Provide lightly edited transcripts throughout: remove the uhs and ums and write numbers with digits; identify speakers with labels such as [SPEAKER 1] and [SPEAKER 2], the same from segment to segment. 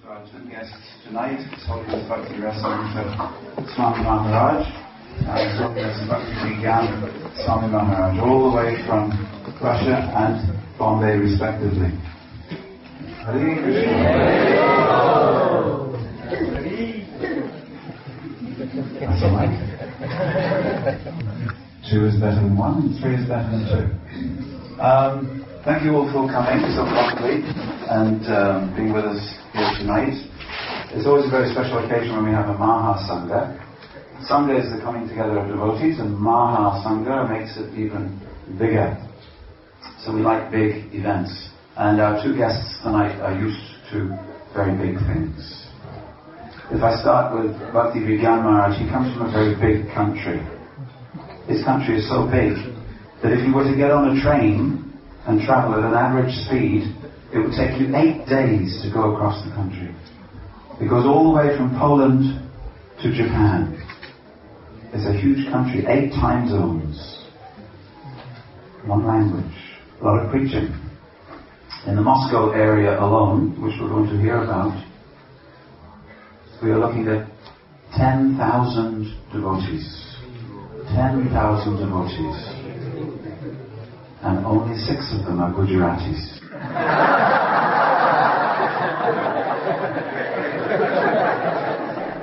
[SPEAKER 1] to our two guests tonight, His Holiness Bhakti Rasamrita Swami Maharaj and His Holiness Bhakti Vigyan Swami Maharaj, all the way from Russia and Bombay respectively. Hare Krishna. That's all right. 2 is better than 1 and 3 is better than 2. Thank you all for coming so promptly and being with us here tonight. It's always a very special occasion when we have a Maha Sangha. Sangha is the coming together of devotees, and Maha Sangha makes it even bigger. So we like big events. And our two guests tonight are used to very big things. If I start with Bhakti Vigyan Maharaj, he comes from a very big country. His country is so big that if you were to get on a train and travel at an average speed, it would take you 8 days to go across the country. It goes all the way from Poland to Japan. It's a huge country, 8 time zones, 1 language, a lot of preaching. In the Moscow area alone, which we're going to hear about, we are looking at 10,000 devotees. 10,000 devotees. And only 6 of them are Gujaratis.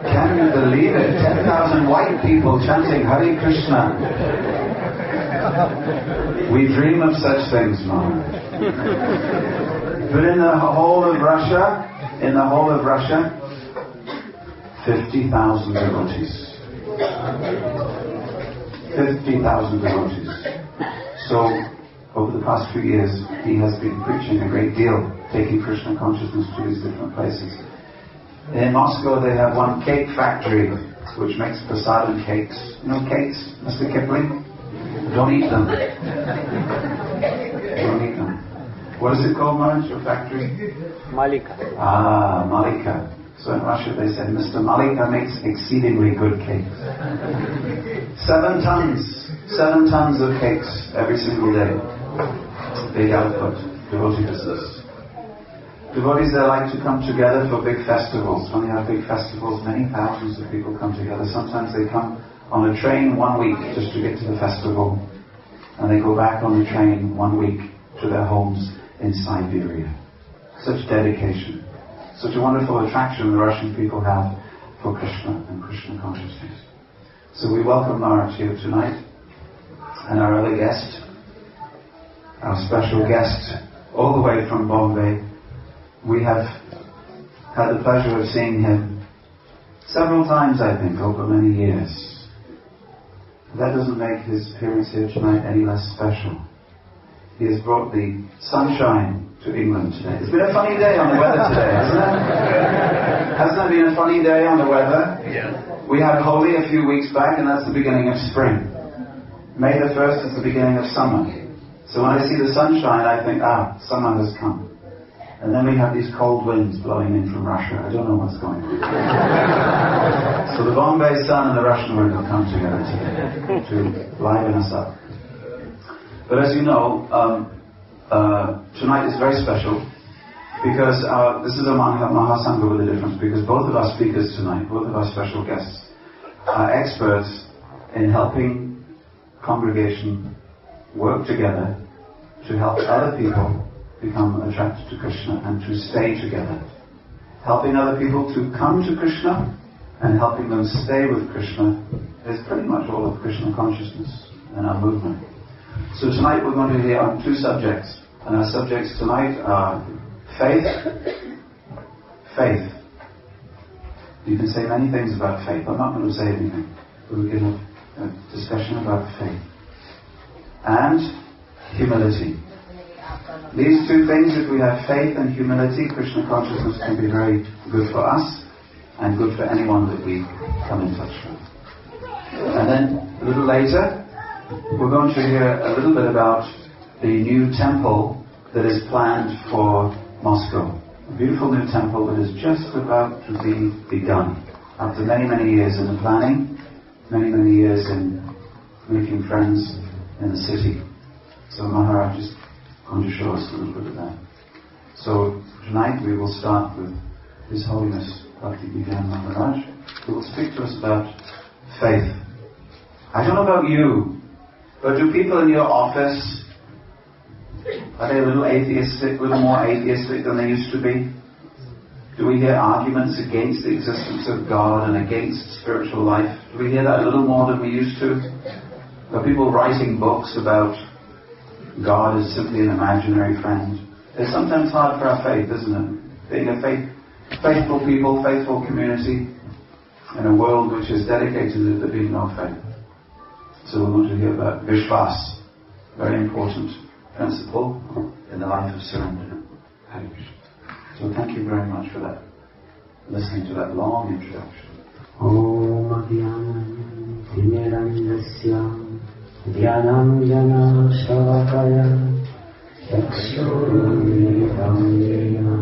[SPEAKER 1] Can you believe it? 10,000 white people chanting Hare Krishna. We dream of such things, Mom. But in the whole of Russia, 50,000 devotees. 50,000 devotees. So, over the past few years, he has been preaching a great deal, taking Krishna consciousness to these different places. In Moscow, they have one cake factory, which makes prasadam cakes. You know cakes, Mr. Kipling? Don't eat them. Don't eat them. What is it called, Maharaj, your factory?
[SPEAKER 2] Malika.
[SPEAKER 1] Ah, Malika. So in Russia, they say, Mr. Malika makes exceedingly good cakes. 7 tons of cakes every single day. Big output, devotee business. Devotees, they like to come together for big festivals. When they have big festivals, many thousands of people come together. Sometimes they come on a train 1 week just to get to the festival, and they go back on the train 1 week to their homes in Siberia. Such dedication. Such a wonderful attraction the Russian people have for Krishna and Krishna consciousness. So we welcome Maharaj here tonight, and our other guest, our special guest, all the way from Bombay. We have had the pleasure of seeing him several times, I think, over many years. That doesn't make his appearance here tonight any less special. He has brought the sunshine to England today. It's been a funny day on the weather today, hasn't it? Hasn't it been a funny day on the weather?
[SPEAKER 2] Yeah.
[SPEAKER 1] We had Holi a few weeks back, and that's the beginning of spring. May the 1st is the beginning of summer. So when I see the sunshine, I think, summer has come. And then we have these cold winds blowing in from Russia. I don't know what's going on. So the Bombay sun and the Russian wind have come together today to liven us up. But as you know, tonight is very special because this is a Mahasangha with a difference, because both of our speakers tonight, both of our special guests, are experts in helping congregation work together to help other people become attracted to Krishna and to stay together. Helping other people to come to Krishna and helping them stay with Krishna is pretty much all of Krishna consciousness and our movement. So tonight we're going to hear on 2 subjects. And our subjects tonight are faith. You can say many things about faith. I'm not going to say anything. We're going to have a discussion about faith. And humility. These 2 things, if we have faith and humility, Krishna consciousness can be very good for us and good for anyone that we come in touch with. And then, a little later, we're going to hear a little bit about the new temple that is planned for Moscow. A beautiful new temple that is just about to be begun. After many, many years in the planning, many, many years in making friends in the city. So Maharaj is going to show us a little bit of that. So tonight we will start with His Holiness Bhakti Vigyan Maharaj, who will speak to us about faith. I don't know about you, but do people in your office, are they a little atheistic, a little more atheistic than they used to be? Do we hear arguments against the existence of God and against spiritual life? Do we hear that a little more than we used to? Are people writing books about God is simply an imaginary friend? It's sometimes hard for our faith, isn't it? Being a faithful people, faithful community, in a world which is dedicated to there being no faith. So we want to hear about Vishwas, very important principle in the life of surrender. So thank you very much for that, listening to that long introduction.
[SPEAKER 2] Om Adhyana Timirandasya Dhyanam Jana Shavakaya Yakshurunitam Yena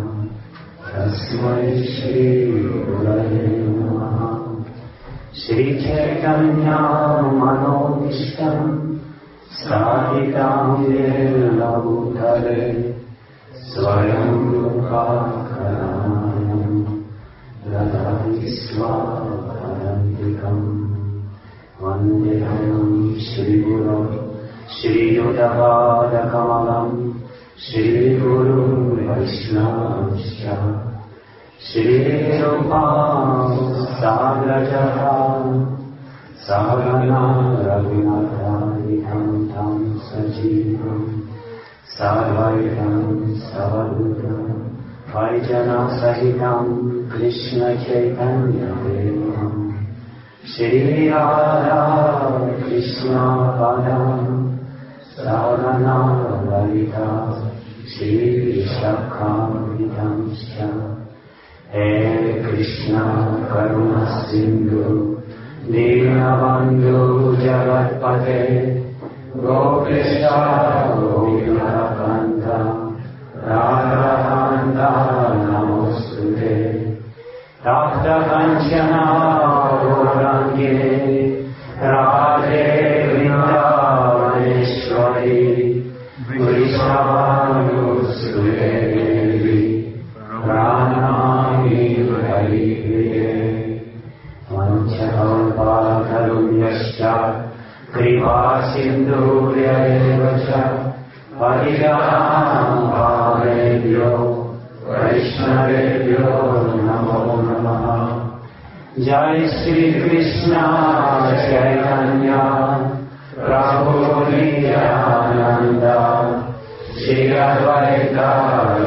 [SPEAKER 2] Tasmai Shri Gurave Namaha Shri Chaitanya Manobishtam Sahitam Yena Bhutale Swayam Rupa Karanayam Radha Swaparantikam Vandeham Shri Guru Shri Yudhavada Kamalam Shri Guru Vaishnavasya Shri Rupa Sagrajaha Sagana Raghunatha Tam Sajivam Sarvaitam Savadudam Vaijana Sahitam Krishna Chaitanya Devam Shri Radha Krishna Padam Sarana Lalita Shri Shakam Vidamsya He Krishna Karuna Sindhu Dinabandhu Jagatpate Gopesha Govinakanta Radhakanta Namostute Takta Kanchana Gorange Radhe Vrindavaneshwari Vrishabhanu Sudevi Pranami Haripriye Manchakalpa Karunyascha Kripa Sindhurya Evacha Harijanam Bhavebhyo Vaishnavebhyo Namo Namaha Jai Shri Krishna Chaitanya Prabhu Nityananda Shri Advaita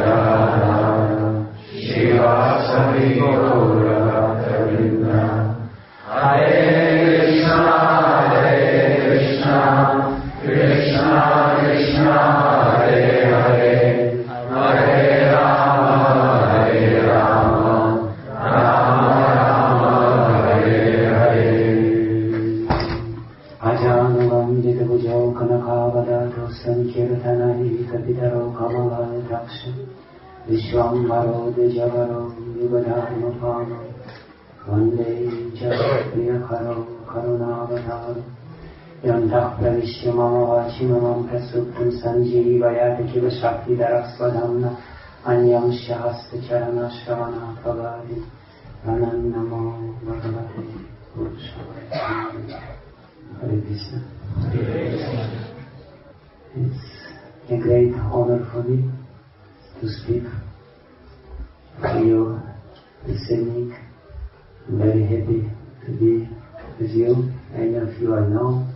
[SPEAKER 2] Gadadhara Shivasati Gaura Bhaktavrinda Hare Krishna Krishna Krishna Krishna Hare Hare Hare Rama Hare Rama Rama Rama Hare Hare Ajanuvandita Bhujau Kanakavadato Sankirtanari Kapitaro Kamala Daksha Vishwambaro Dejavaro Yuvadharmapano Vande Jagapiyakaro Karunavataro Yantah Pravishya Mama Vachimamam Prasuktam Sanjeevayati Kiva Shakti Darasvadhamna Anyam Shahasta Charana Shravana Pavadi Anandamo Bhagavate Purushaya Hare Krishna. It's a great honor for me to speak to you this evening. I'm very happy to be with you. Many of you I know,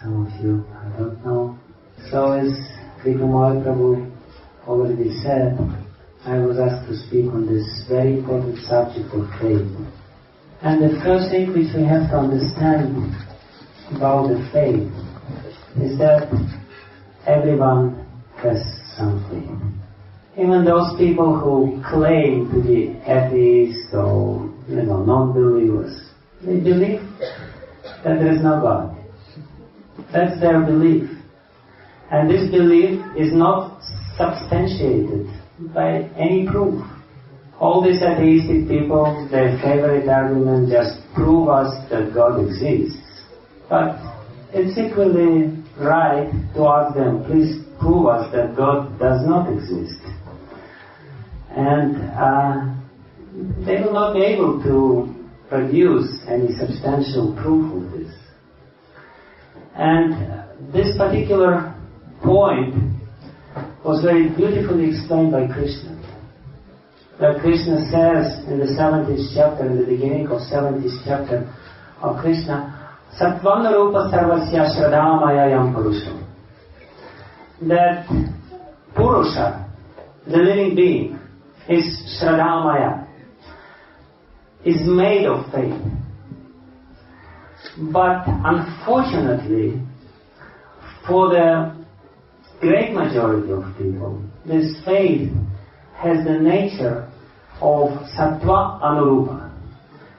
[SPEAKER 2] some of you I don't know. So as Krishna Mahaprabhu already said, I was asked to speak on this very important subject of faith. And the first thing which we have to understand about the faith is that everyone has something. Even those people who claim to be atheists or non-believers, they believe that there is no God. That's their belief. And this belief is not substantiated by any proof. All these atheistic people, their favorite argument, just prove us that God exists. But it's equally right to ask them, please prove us that God does not exist. And they will not be able to produce any substantial proof of this. And this particular point was very beautifully explained by Krishna. That Krishna says in the 70th chapter, in the beginning of 70th chapter of Krishna, Sattvam Rupa Sarvasya Shradhamaya Yam Purusham. That Purusha, the living being, is Shradhamaya, is made of faith. But unfortunately, for the great majority of people, this faith has the nature of Sattva Anurupa.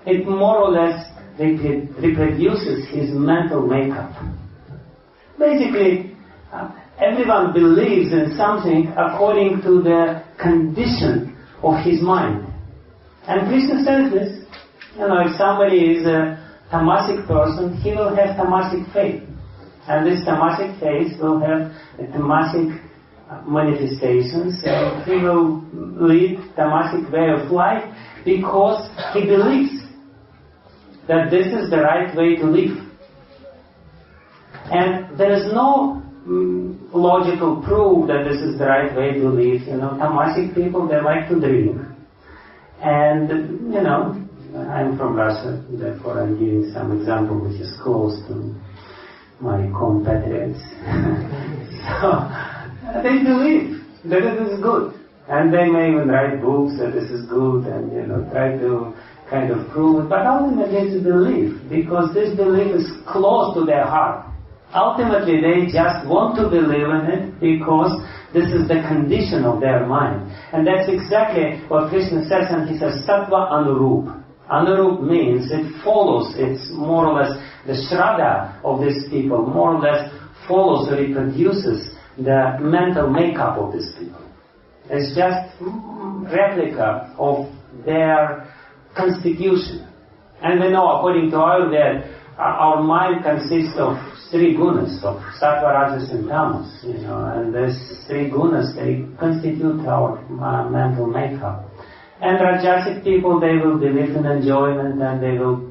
[SPEAKER 2] It more or less reproduces his mental makeup. Basically, everyone believes in something according to the condition of his mind. And Krishna says this, if somebody is a tamasic person, he will have tamasic faith. And this tamasic faith will have a tamasic manifestations. So he will lead tamasic way of life because he believes that this is the right way to live. And there is no logical proof that this is the right way to live. Tamasic people, they like to drink. And, I'm from Russia, therefore I'm giving some example which is close to my compatriots. So, they believe that it is good. And they may even write books that this is good and, try to kind of prove it. But ultimately it's a belief, because this belief is close to their heart. Ultimately they just want to believe in it because this is the condition of their mind. And that's exactly what Krishna says, and he says, Sattva Anurup. Anurup means it follows, it's more or less the Shraddha of these people, more or less follows or reproduces the mental makeup of these people. It's just replica of their constitution. And we know, according to Ayurveda, our mind consists of three gunas, of sattva, rajas and tamas, and these three gunas, they constitute our mental makeup. And Rajasic people, they will believe in enjoyment and they will,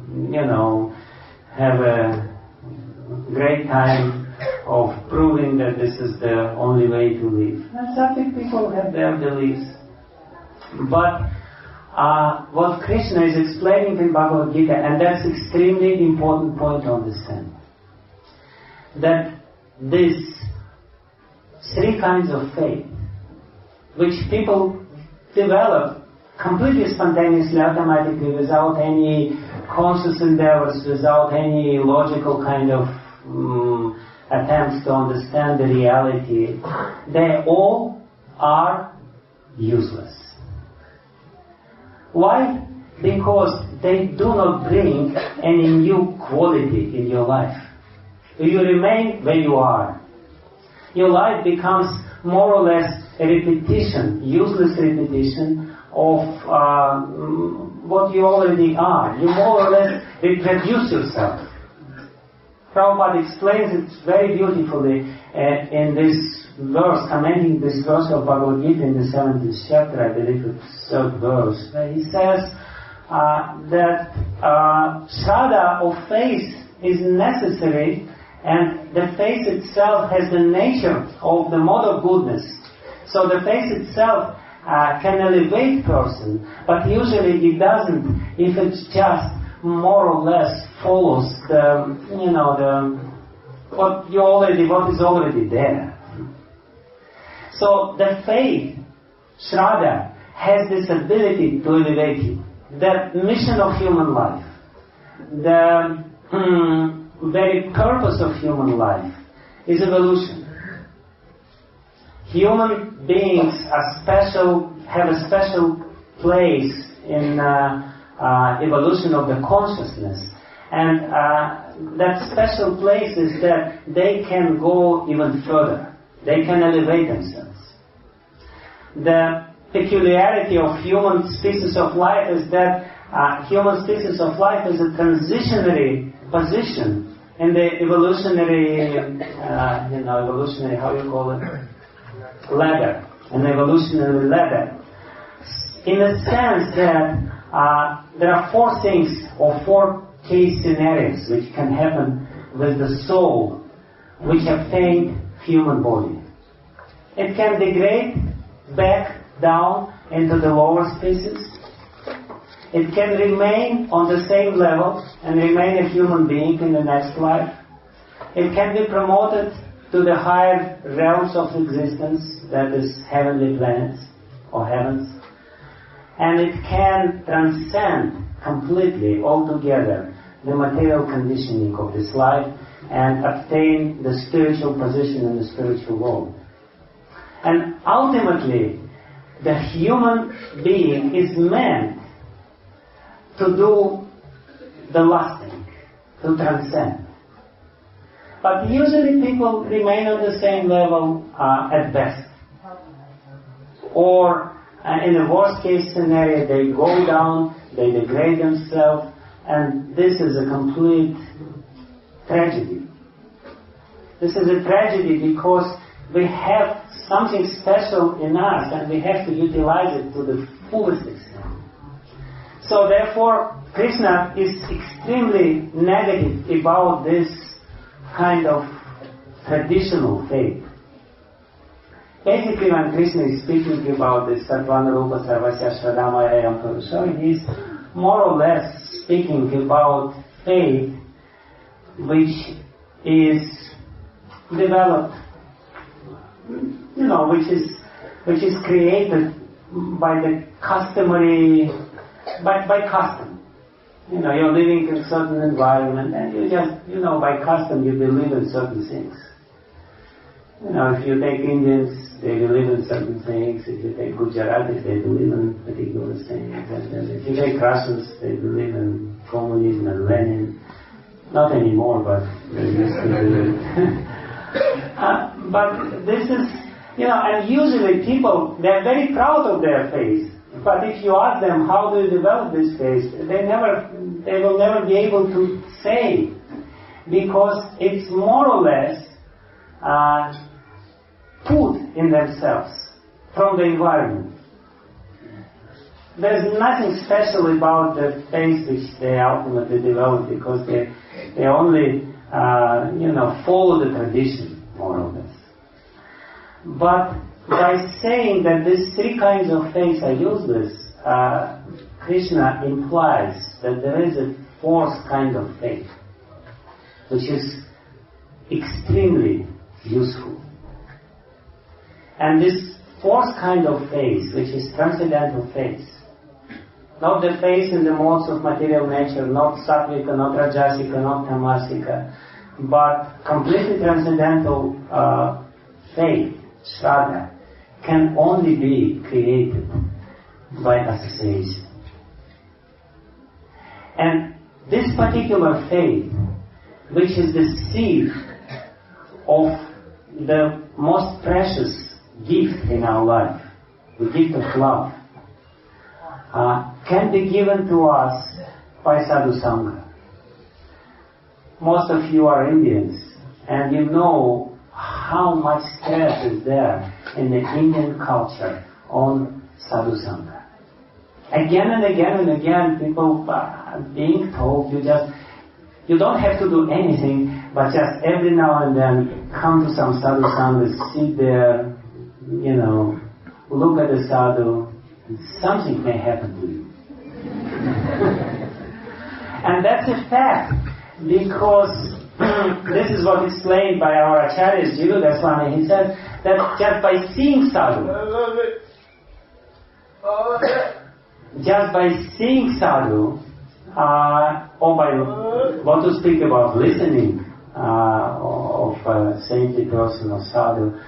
[SPEAKER 2] have a great time of proving that this is the only way to live. And Sattvic people have their beliefs. But what Krishna is explaining in Bhagavad Gita, and that's extremely important point to understand, that these three kinds of faith, which people develop completely spontaneously, automatically, without any conscious endeavors, without any logical kind of attempts to understand the reality, they all are useless. Why? Because they do not bring any new quality in your life. You remain where you are. Your life becomes more or less a repetition, useless repetition of what you already are. You more or less reproduce yourself. Prabhupada explains it very beautifully in this verse, commenting this verse of Bhagavad Gita in the 70th chapter, I believe it's 3rd verse, where he says that Shraddha of faith is necessary, and the faith itself has the nature of the mode of goodness. So the faith itself can elevate person, but usually it doesn't if it just more or less follows what is already there. So the faith, Shraddha, has this ability to elevate you. The mission of human life, the very purpose of human life is evolution. Human beings have a special place in evolution of the consciousness, and that special place is that they can go even further. They can elevate themselves. The peculiarity of human species of life is that human species of life is a transitionary position in the evolutionary, how you call it? Ladder. An evolutionary ladder. In a sense that there are four things or four case scenarios which can happen with the soul which obtained human body. It can degrade back down into the lower species. It can remain on the same level and remain a human being in the next life. It can be promoted to the higher realms of existence, that is heavenly planets or heavens. And it can transcend completely, altogether, the material conditioning of this life and obtain the spiritual position in the spiritual world. And ultimately, the human being is meant to do the last thing, to transcend. But usually people remain on the same level at best. Or in the worst case scenario, they go down, they degrade themselves, and this is a complete tragedy. This is a tragedy because we have something special in us and we have to utilize it to the fullest extent. So therefore, Krishna is extremely negative about this kind of traditional faith. Basically, when Krishna is speaking about this Satvana Rupa Sarvasya Shradamaya Yam Purusha, he is more or less speaking about faith which is developed, which is created by the customary, by custom. You're living in a certain environment and you just, by custom you believe in certain things. If you take Indians, they believe in certain things. If you take Gujaratis, they believe in particular things. And if you take Russians, they believe in communism and Lenin. Not anymore, but they used to do it. But this is, and usually people, they're very proud of their faith. But if you ask them how do you develop this faith, they will never be able to say, because it's more or less put in themselves from the environment. There's nothing special about the faith which they ultimately develop, because they only follow the tradition, more or less. But by saying that these three kinds of faith are useless, Krishna implies that there is a fourth kind of faith, which is extremely useful. And this fourth kind of faith, which is transcendental faith, not the faith in the modes of material nature, not sattvika, not rajasika, not tamasika, but completely transcendental faith, shraddha, can only be created by association. And this particular faith, which is the seed of the most precious gift in our life, the gift of love, can be given to us by sadhu sangha. Most of you are Indians, and you know how much stress is there in the Indian culture on sadhu sangha. Again and again and again, people are being told you don't have to do anything, but just every now and then come to some sadhu sangha, sit there, look at the sadhu, and something may happen to you. And that's a fact, because this is what explained by our Acharya Jiva Goswami. He said that just by seeing sadhu, or by what to speak about listening of a saintly person or sadhu,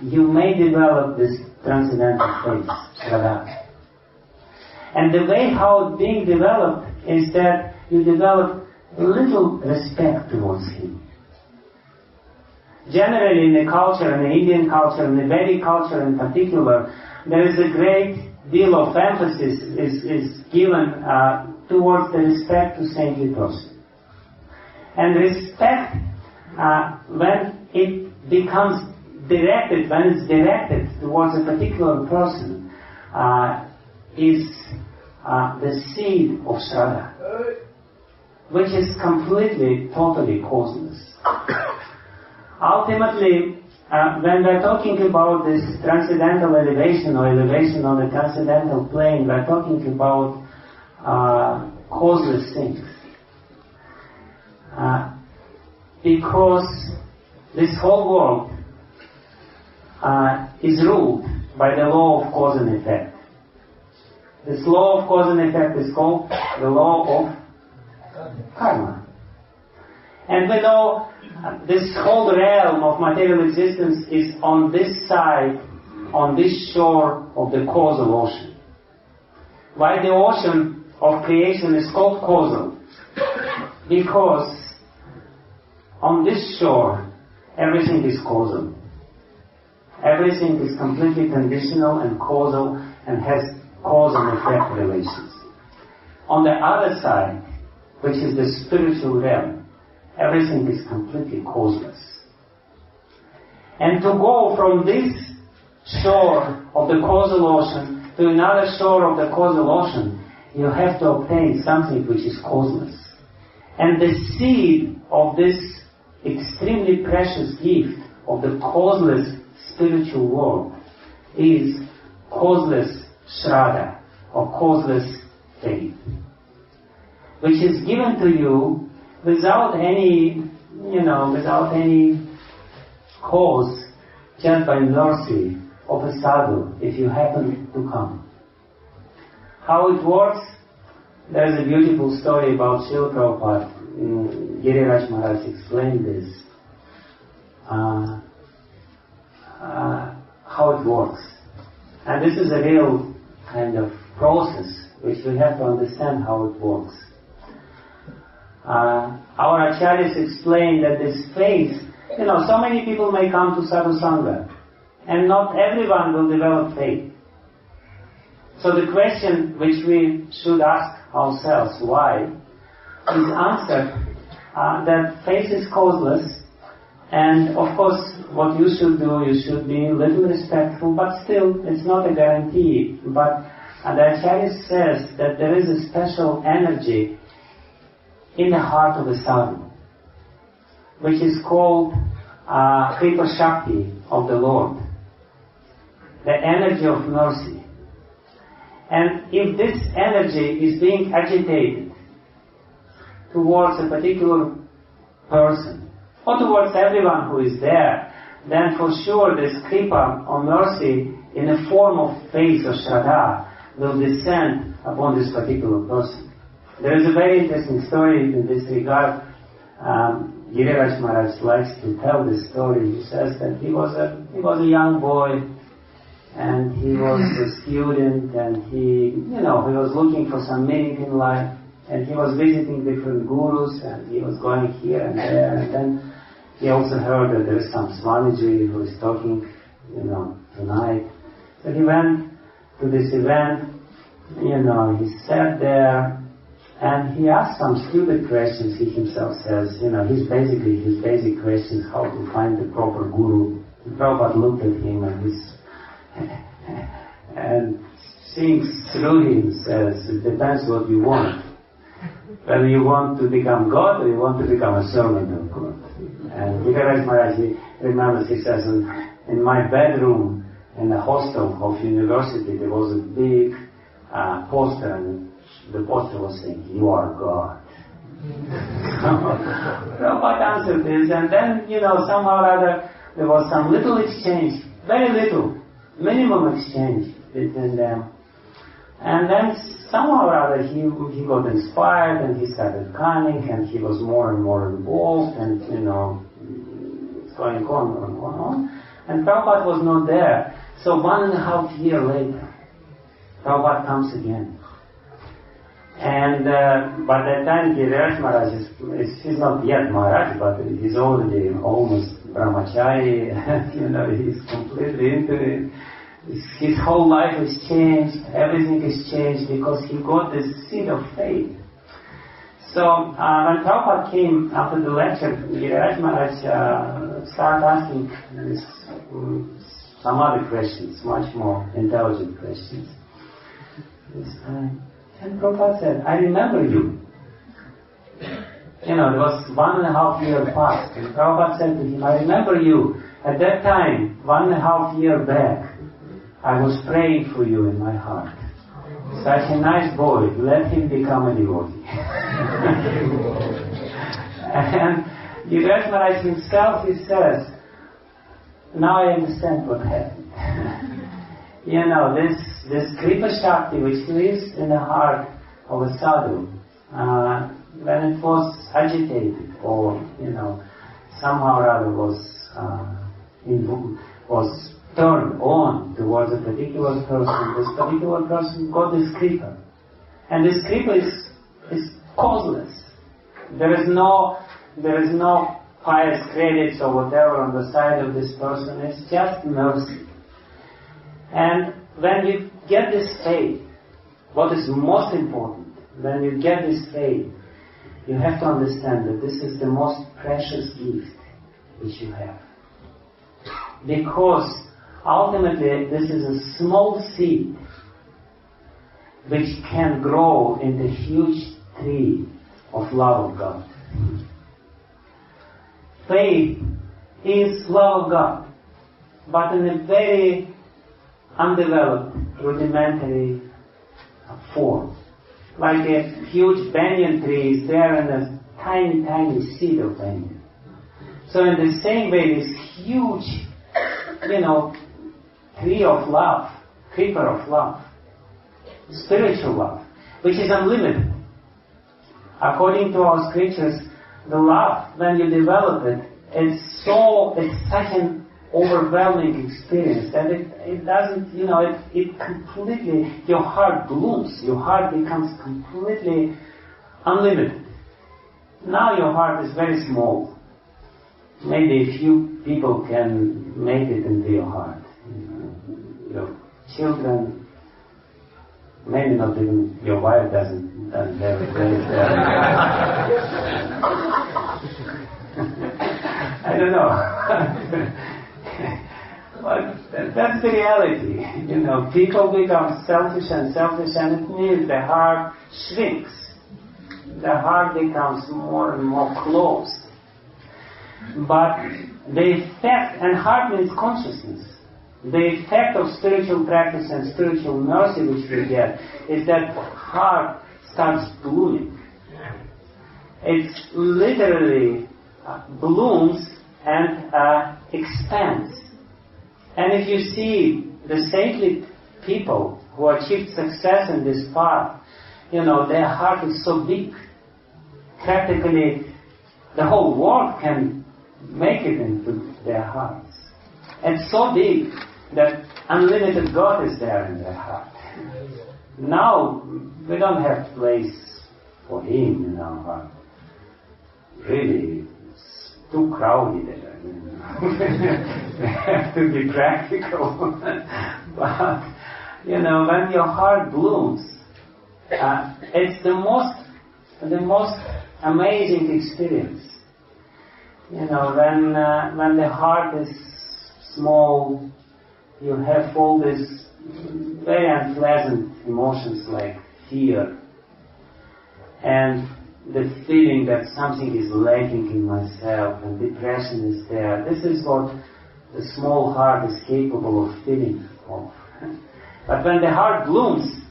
[SPEAKER 2] you may develop this transcendental faith, shraddha. And the way how it's being developed is that you develop little respect towards him. Generally in the culture, in the Indian culture, in the Vedic culture in particular, there is a great deal of emphasis is given towards the respect to saintly person. And respect, when it becomes directed, when it's directed towards a particular person, is the seed of Shraddha, which is completely, totally causeless. Ultimately, when we're talking about this transcendental elevation or elevation on the transcendental plane, we're talking about causeless things. Because this whole world is ruled by the law of cause and effect. This law of cause and effect is called the law of karma. And we know this whole realm of material existence is on this side, on this shore of the causal ocean. Why the ocean of creation is called causal? Because on this shore, everything is causal. Everything is completely conditional and causal and has cause and effect relations. On the other side, which is the spiritual realm, everything is completely causeless. And to go from this shore of the causal ocean to another shore of the causal ocean, you have to obtain something which is causeless. And the seed of this extremely precious gift of the causeless spiritual world is causeless Shraddha, or causeless faith, which is given to you without any cause, just by mercy of a sadhu, if you happen to come. How it works? There is a beautiful story about Srila Prabhupada. Giriraj Maharaj explained this. How it works. And this is a real kind of process which we have to understand how it works. Our acharyas explain that this faith, so many people may come to sadhu sangha, and not everyone will develop faith. So the question which we should ask ourselves, why, is answered that faith is causeless, and of course what you should do, you should be a little respectful, but still it's not a guarantee. But the Acharya says that there is a special energy in the heart of the sadhu, which is called Kripa Shakti of the Lord, the energy of mercy. And if this energy is being agitated towards a particular person, or towards everyone who is there, then for sure this Kripa or mercy in the form of faith or Shraddha will descend upon this particular person. There is a very interesting story in this regard. Giriraj Maharaj likes to tell this story. He says that he was a young boy, and he was a student, and he was looking for some meaning in life, and he was visiting different gurus, and he was going here and there, and then he also heard that there is some Swamiji who is talking, tonight. So he went to this event, he sat there, and he asked some stupid questions, he himself says, his basic questions, how to find the proper guru. And Prabhupada looked at him and seeing through him says, it depends what you want. Whether you want to become God or you want to become a servant of God. And Giriraj Maharaj, he remembers, he says, in my bedroom in the hostel of university, there was a big poster, and the poster was saying, "You are God." Prabhupada answered this, and then, somehow or other, there was some little exchange, very little, minimum exchange between them. And then somehow or other he got inspired, and he started coming, and he was more and more involved, and it's going on. And Prabhupada was not there. So 1.5 years later, Prabhupada comes again. And by that time, Giriraj Maharaj he's not yet Maharaj, but he's already almost brahmachari, he's completely into it. His whole life has changed, everything has changed because he got this seed of faith. So when Prabhupada came after the lecture, Giriraj Maharaj started asking some other questions, much more intelligent questions this time. And Prabhupada said, I remember you. You know, it was 1.5 years past. And Prabhupada said to him, I remember you. At that time, 1.5 years back, I was praying for you in my heart. Such a nice boy, let him become a devotee. And Giriraj Maharaj himself, he says, now I understand what happened. You know, this Kripa Shakti which lives in the heart of a sadhu, when it was agitated or, you know, somehow or other was turned on towards a particular person, this particular person got this Kripa. And this Kripa is causeless. There is no pious credits or whatever on the side of this person. It's just mercy. And when you get this faith, what is most important, when you get this faith, you have to understand that this is the most precious gift which you have. Because ultimately this is a small seed which can grow into a huge tree of love of God. Faith is love of God, but in a very undeveloped, rudimentary form. Like a huge banyan tree is there in a tiny, tiny seed of banyan. So in the same way, this huge, you know, tree of love, creeper of love, spiritual love, which is unlimited. According to our scriptures, the love, when you develop it, it's such an overwhelming experience that it doesn't, you know, it completely, your heart blooms, your heart becomes completely unlimited. Now your heart is very small. Maybe a few people can make it into your heart. Your children, maybe not even your wife doesn't have it there. I don't know. But that's the reality. You know, people become selfish, and it means the heart shrinks. The heart becomes more and more closed. But the effect, and heart means consciousness, the effect of spiritual practice and spiritual mercy which we get is that heart starts blooming. It literally blooms and expands. And if you see the saintly people who achieved success in this path, you know, their heart is so big. Practically, the whole world can make it into their hearts. It's so big that unlimited God is there in their heart. Now, we don't have place for Him in our heart. Really, it's too crowded there. We have to be practical. But, you know, when your heart blooms, it's the most amazing experience. You know, when the heart is small, you have all these very unpleasant emotions like fear and the feeling that something is lacking in myself, and depression is there. This is what the small heart is capable of feeling of. But when the heart blooms,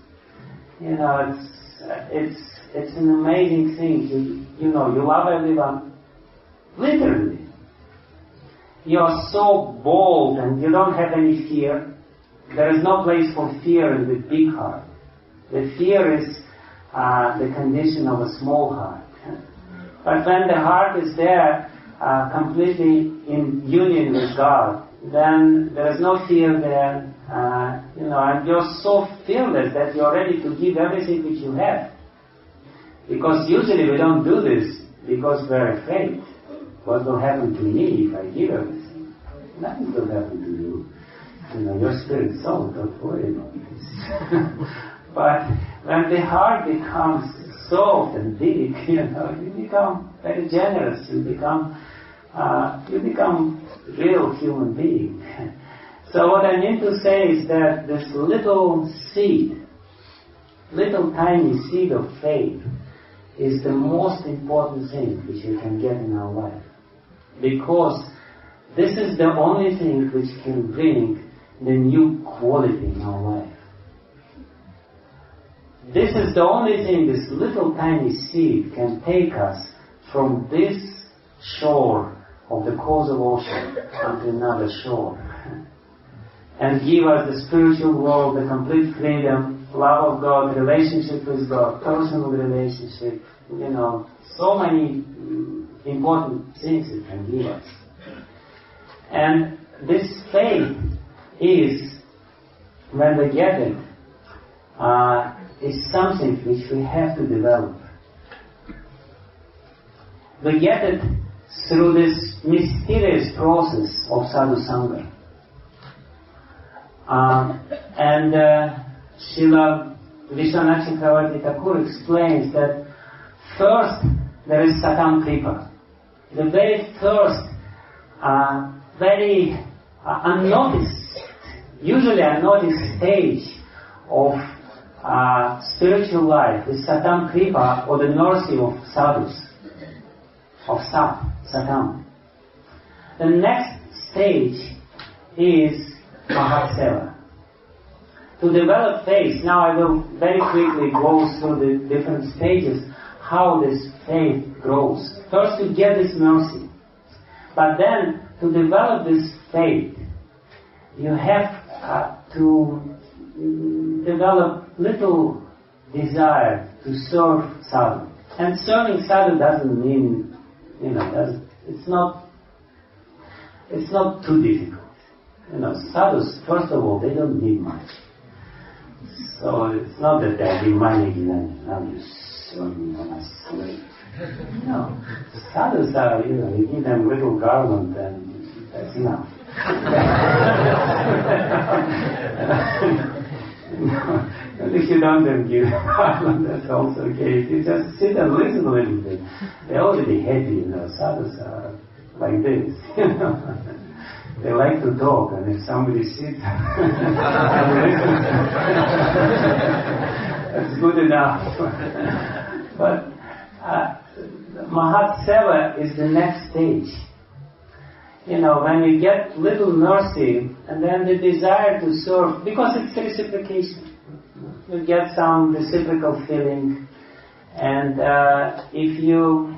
[SPEAKER 2] you know, it's an amazing thing. You know, you love everyone, literally. You are so bold and you don't have any fear. There is no place for fear in the big heart. The fear is the condition of a small heart. But when the heart is there, completely in union with God, then there is no fear there. You know, and you're so fearless that you're ready to give everything which you have. Because usually we don't do this because we're afraid. What will happen to me if I give everything? Nothing will happen to you. You know, your spirit soul, don't worry about this. But when the heart becomes soft and big, you know, you become very generous. You become real human being. So what I mean to say is that this little seed little tiny seed of faith is the most important thing which we can get in our life. Because this is the only thing which can bring the new quality in our life. This is the only thing, this little tiny seed can take us from this shore of the causal ocean onto another shore and give us the spiritual world, the complete freedom, love of God, relationship with God, personal relationship, so many important things it can give us. And this faith is, when we get it, is something which we have to develop. We get it through this mysterious process of sadhusanga. And Srila Vishwanath Chakravarti Thakur explains that first there is Satam Kripa. The very first, very usually unnoticed stage of spiritual life is Satam Kripa, or the mercy of sadhus, of Satam. The next stage is Mahatseva. To develop faith, now I will very quickly go through the different stages, how this faith grows. First to get this mercy, but then to develop this faith, you have to develop little desire to serve sadhu. And serving sadhu doesn't mean, it's not too difficult. Sadhus, first of all, they don't need much. So it's not that they give money and now you serve me when I slave. No. Sadhus are, you give them a little garland and that's enough. And if you don't then give garland, that's also okay. If you just sit and listen a little bit, they're already happy, Sadhus are like this, They like to talk, and if somebody sits and listens, that's good enough. But Mahatseva is the next stage. When you get little mercy, and then the desire to serve, because it's reciprocation. You get some reciprocal feeling, and if you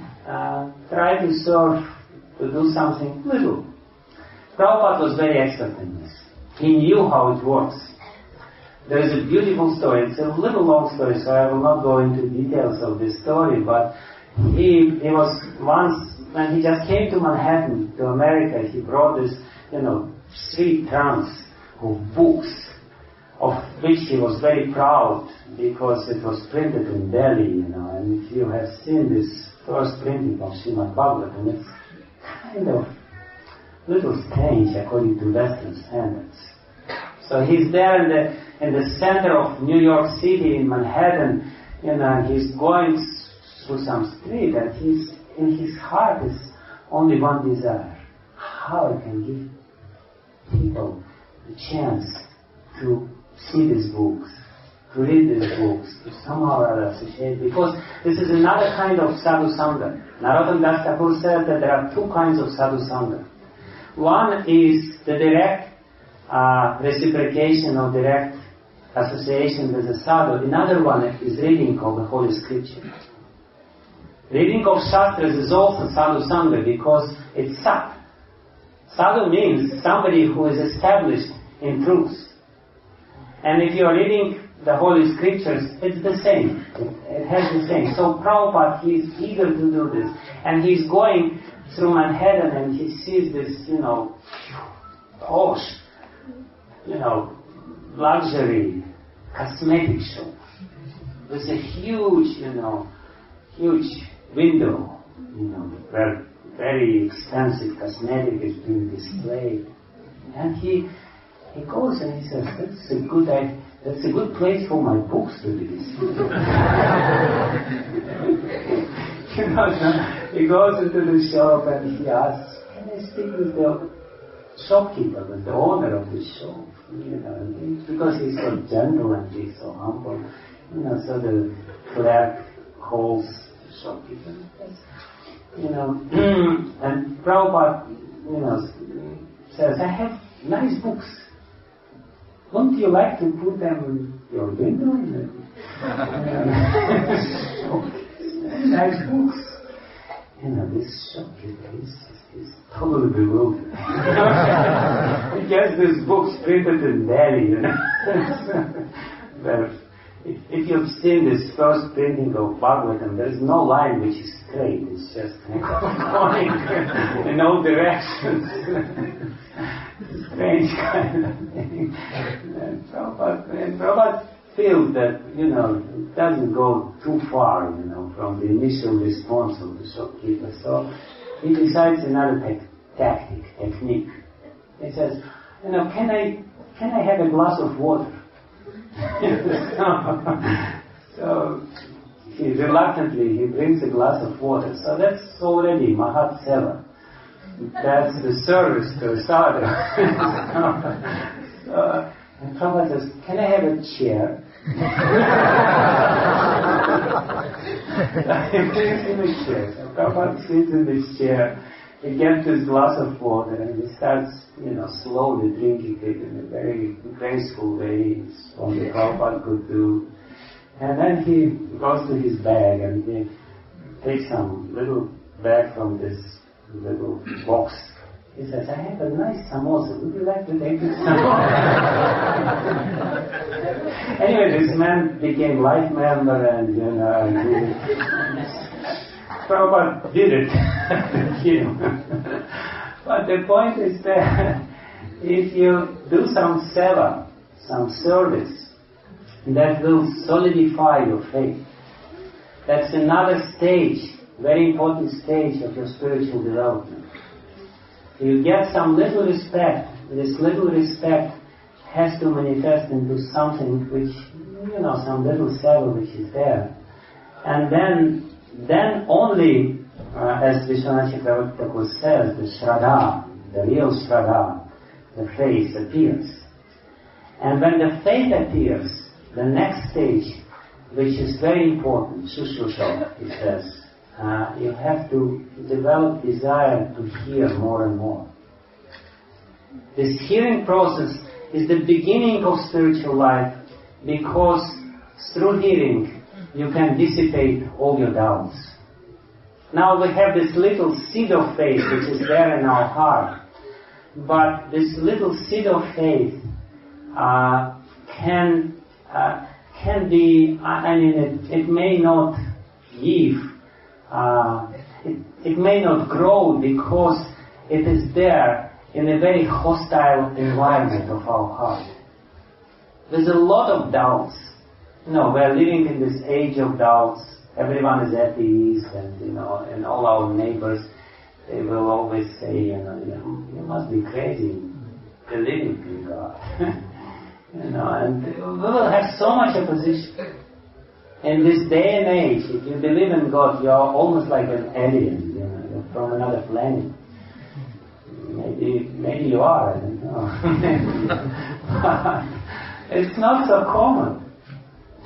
[SPEAKER 2] try to serve, to do something little. Prabhupada was very expert in this. He knew how it works. There is a beautiful story. It's a little long story, so I will not go into details of this story, but he was once, when he just came to Manhattan, to America, he brought this, 3 trunks of books, of which he was very proud, because it was printed in Delhi, and if you have seen this first printing of Srimad Bhagavatam, it's kind of little strange according to Western standards. So he's there in the center of New York City, in Manhattan, he's going through some street, and in his heart is only one desire: how I can give people the chance to see these books, to read these books, to somehow or other associate, because this is another kind of sadhu sangha. Narottam Das Thakur says that there are 2 kinds of sadhu sangha. One is the direct reciprocation or direct association with the sadhu. Another one is reading of the Holy Scripture. Reading of Shastras is also sadhu sangha because it's sat. Sadhu means somebody who is established in truth. And if you are reading the Holy Scriptures, it's the same. It has the same. So Prabhupada, he is eager to do this. And he's going through Manhattan and he sees this, posh, luxury cosmetic shop with a huge, huge window, where very expensive cosmetic is being displayed. And he goes and he says, that's a good place for my books to be displayed. He goes into the shop and he asks, can I speak with the shopkeeper, with the owner of the shop? Because he's so gentle and he's so humble. So the clerk calls the shopkeeper. And Prabhupada, says, I have nice books. Wouldn't you like to put them in your window? Nice books. This shopkeeper is totally bewildered. He gets these books printed in Delhi, Well, if you've seen this first printing of Bhagavatam, there is no line which is straight. It's just going in all directions. Strange kind of thing. And Prabhupada feels that, it doesn't go too far, from the initial response of the shopkeeper. So he decides another technique. He says, can I have a glass of water? So reluctantly he brings a glass of water. So that's already Mahat Seva. That's the service to a sadhu. And Prabhupada says, can I have a chair? He brings him a chair. So Prabhupada sits in this chair. He gets his glass of water and he starts, slowly drinking it in a very graceful way. It's only Prabhupada could do. And then he goes to his bag and he takes some little bag from this little box. He says, I have a nice samosa. Would you like to take this samosa? Anyway, this man became life member and, Prabhupada did it. But the point is that if you do some seva, some service, that will solidify your faith. That's another stage, very important stage of your spiritual development. You get some little respect. This little respect has to manifest into something which, some little seva which is there. And then only, as Vishwanath Chakravarti says, the Shraddha, the real Shraddha, the faith appears. And when the faith appears, the next stage, which is very important, Shushruta, it says, you have to develop desire to hear more and more. This hearing process is the beginning of spiritual life because through hearing you can dissipate all your doubts. Now we have this little seed of faith which is there in our heart, but this little seed of faith can be, it may not give, it may not grow because it is there in a very hostile environment of our heart. There's a lot of doubts. We're living in this age of doubts. Everyone is atheist, and and all our neighbors, they will always say, you must be crazy believing in God. And we will have so much opposition. In this day and age, if you believe in God, you're almost like an alien, you're from another planet. Maybe you are, I don't know. It's not so common.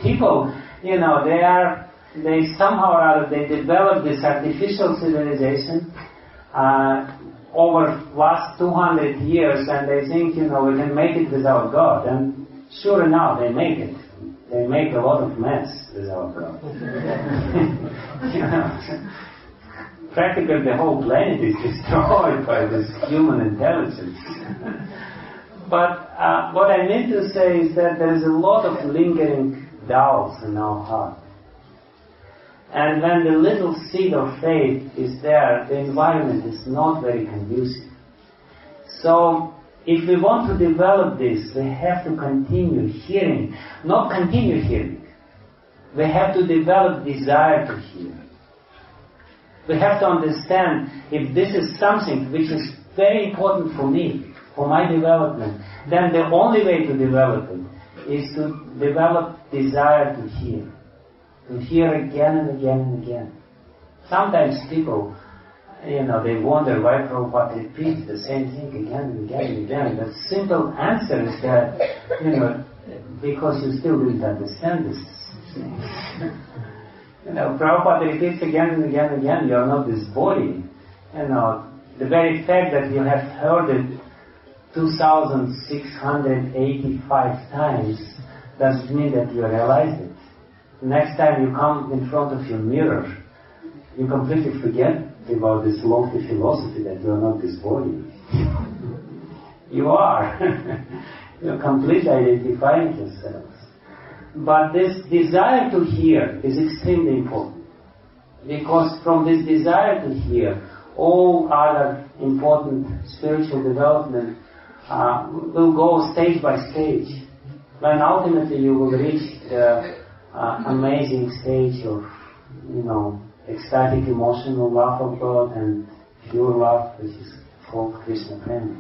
[SPEAKER 2] People, they somehow or other, they develop this artificial civilization over last 200 years, and they think, we can make it without God. And sure enough, they make it. They make a lot of mess without God. Practically the whole planet is destroyed by this human intelligence. But what I mean to say is that there is a lot of lingering doubts in our heart. And when the little seed of faith is there, the environment is not very conducive. So, if we want to develop this, we have to continue hearing. Not continue hearing. We have to develop desire to hear. We have to understand if this is something which is very important for me, for my development, then the only way to develop it is to develop desire to hear. To hear again and again and again. Sometimes people, they wonder why Prabhupada repeats the same thing again and again and again. The simple answer is that, because you still didn't understand this Prabhupada repeats again and again and again, you are not this body. The very fact that you have heard it 2,685 times doesn't mean that you realize it. Next time you come in front of your mirror, you completely forget about this lofty philosophy that you are not this body. You are. You're completely identifying yourselves. But this desire to hear is extremely important. Because from this desire to hear, all other important spiritual development will go stage by stage. When ultimately you will reach the amazing stage of, ecstatic emotional love of God and pure love, which is called Krishna Prema.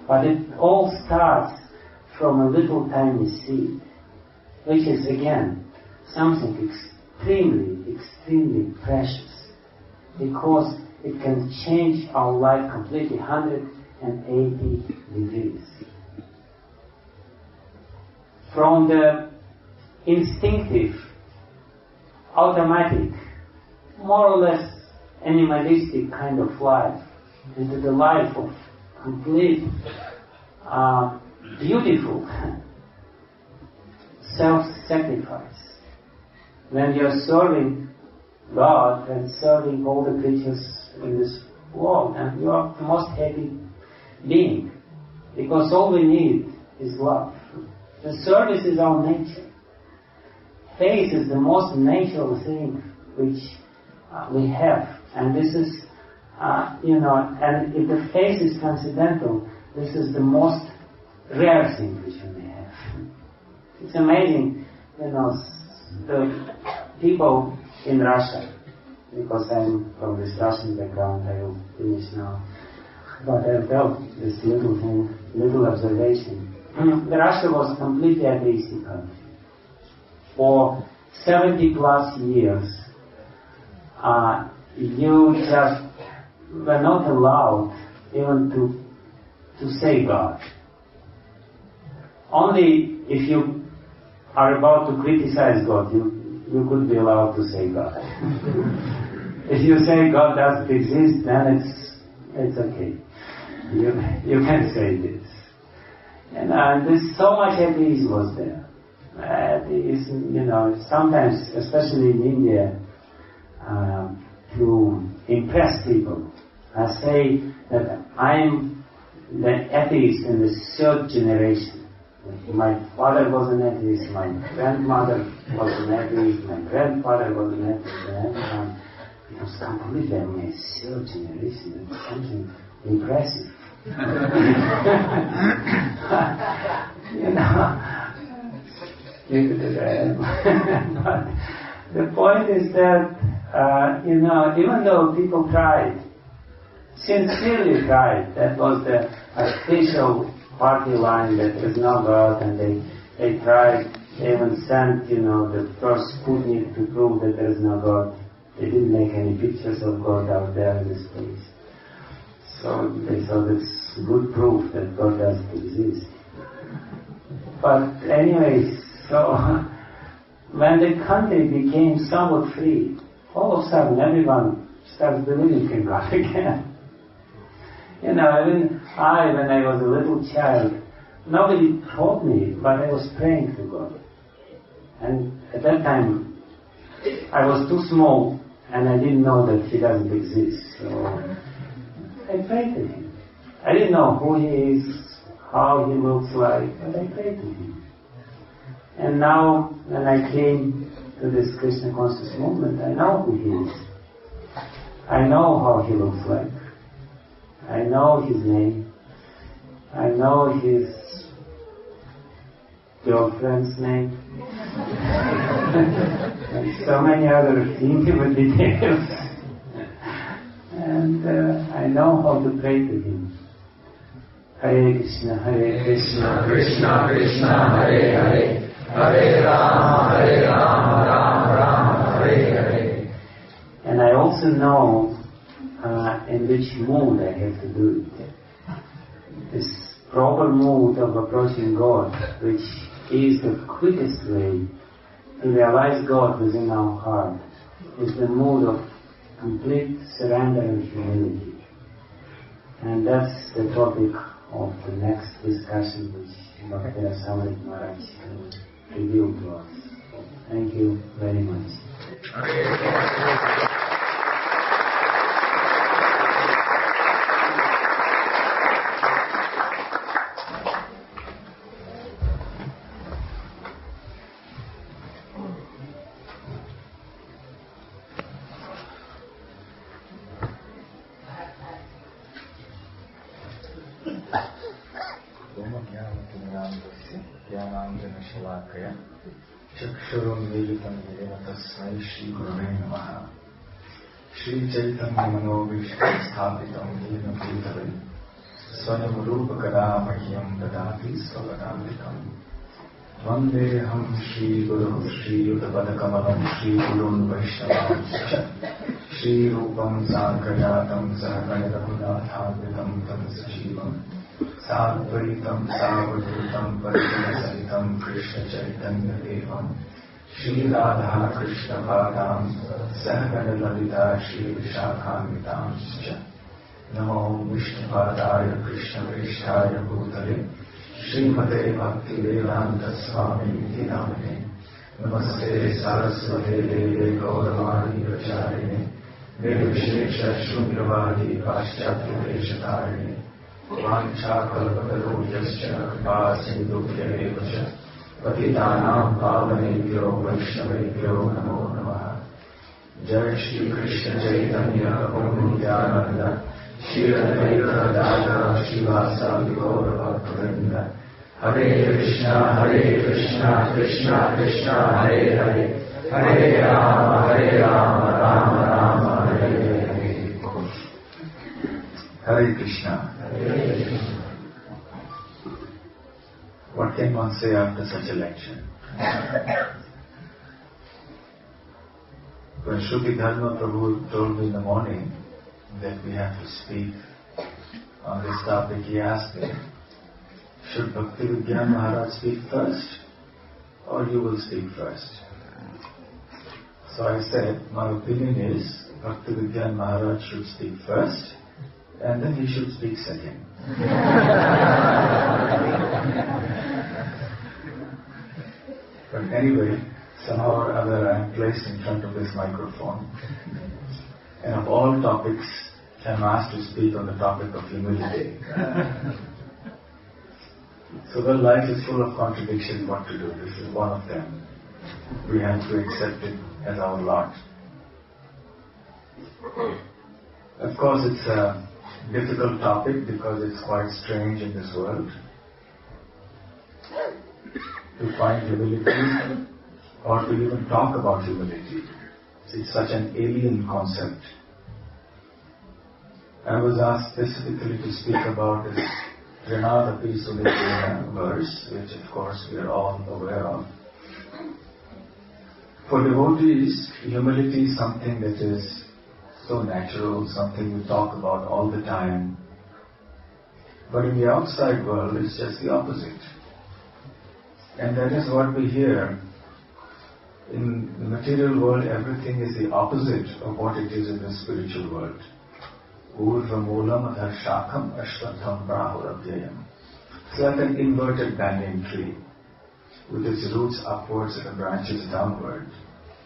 [SPEAKER 2] But it all starts from a little tiny seed, which is again something extremely, extremely precious, because it can change our life completely 180 degrees. From the instinctive, automatic, more or less animalistic kind of life into the life of complete, beautiful self-sacrifice. When you are serving God and serving all the creatures in this world, and you are the most happy being, because all we need is love. The service is our nature. Faith is the most natural thing which we have, and this is, and if the faith is transcendental, this is the most rare thing which we may have. It's amazing, the people in Russia, because I'm from this Russian background, I will finish now, but I'll tell this little thing, little observation. Russia was a completely atheistic country. For 70 plus years, you just were not allowed even to say God. Only if you are about to criticize God, you could be allowed to say God. If you say God doesn't exist, then it's okay. You can say this. And there's so much atheism was there. Atheism, sometimes, especially in India, to impress people, I say that I'm the atheist in the third generation. My father was an atheist, my grandmother was an atheist, my grandfather was an atheist, and everyone becomes completely, third generation. It's something impressive. But the point is that, even though people tried, sincerely tried, that was the official party line that there is no God, and they tried, they even sent, the first Sputnik to prove that there is no God. They didn't make any pictures of God out there in the space. So they thought it's good proof that God doesn't exist. But anyways, so when the country became somewhat free, all of a sudden everyone starts believing in God again. Even when I was a little child, nobody taught me, but I was praying to God. And at that time, I was too small, and I didn't know that He doesn't exist. So I prayed to Him. I didn't know who He is, how He looks like, but I prayed to Him. And now, when I came to this Krishna conscious movement, I know who He is. I know how He looks like. I know His name. I know His girlfriend's name. And so many other intimate details. And I know how to pray to Him. Hare Krishna,
[SPEAKER 3] Krishna, Krishna, Hare Hare, Hare Rama, Rama Rama, Hare Hare.
[SPEAKER 2] And I also know in which mood I have to do it. This proper mood of approaching God, which is the quickest way to realize God within our heart is the mood of complete surrender and humility. And that's the topic of the next discussion which Bhakti Rasamrita Maharaj will reveal to us. Thank you very much.
[SPEAKER 3] चक्षुरुन्मीलितं येन तस्मै श्रीगुरवे नमः। श्रीचैतन्यमनोभीष्टं स्थापितं येन भूतले स्वयं रूपकदा मह्यं ददाति स्वपदामृतम्। वन्देऽहं श्रीगुरुं श्रीयुतपदकमलं श्रीगुरून् वैष्णवांश्च श्रीरूपं साग्रजातं सहगणरघुनाथान्वितं तं सजीवम् साद्वैतं सावधूतं परिजनसहितं कृष्णचैतन्यदेवं श्रीराधा कृष्णपादां सहगणललिता श्रीविशाखान्वितांश्च नमो विष्णुपादाय कृष्णप्रेष्ठाय भूतले श्रीमते भक्तिवेदान्तस्वामिनिति नामिने नमस्ते सारस्वते देवे गौरवाणी प्रचारिणे निर्विशेषशून्यवादी पाश्चात्यदेशतारिणे वाञ्छाकल्पतरुभ्यश्च कृपासिन्धुभ्येव च पतितानां पावनेभ्यो वैष्णवेभ्यो नमो नमः। जय श्री कृष्ण चैतन्य प्रभु नित्यानंद श्री अद्वैत गदाधर श्रीवासादि गौर भक्तवृंद। हरे कृष्णा कृष्णा कृष्णा हरे हरे, हरे Ram Ram Ram Hare Hare. Hare Krishna. What can one say after such a lecture? When Shruti Dharma Prabhu told me in the morning that we have to speak on this topic, he asked me, should Bhakti Vigyan Maharaj speak first or you will speak first? So I said, my opinion is Bhakti Vigyan Maharaj should speak first and then he should speak second. But anyway, somehow or other I am placed in front of this microphone, and of all topics I am asked to speak on the topic of humility. So well, life is full of contradictions. What to do? This is one of them. We have to accept it as our lot. Of course, it's a difficult topic because it's quite strange in this world to find humility or to even talk about humility. It's such an alien concept. I was asked specifically to speak about this Trinadapi Sumitra verse, which of course we are all aware of. For devotees, humility is something that is so natural, something we talk about all the time. But in the outside world, it's just the opposite. And that is what we hear. In the material world, everything is the opposite of what it is in the spiritual world. Urva moolam adhar shakam ashvatham prahurabhyayam. It's like an inverted banyan tree with its roots upwards and the branches downward.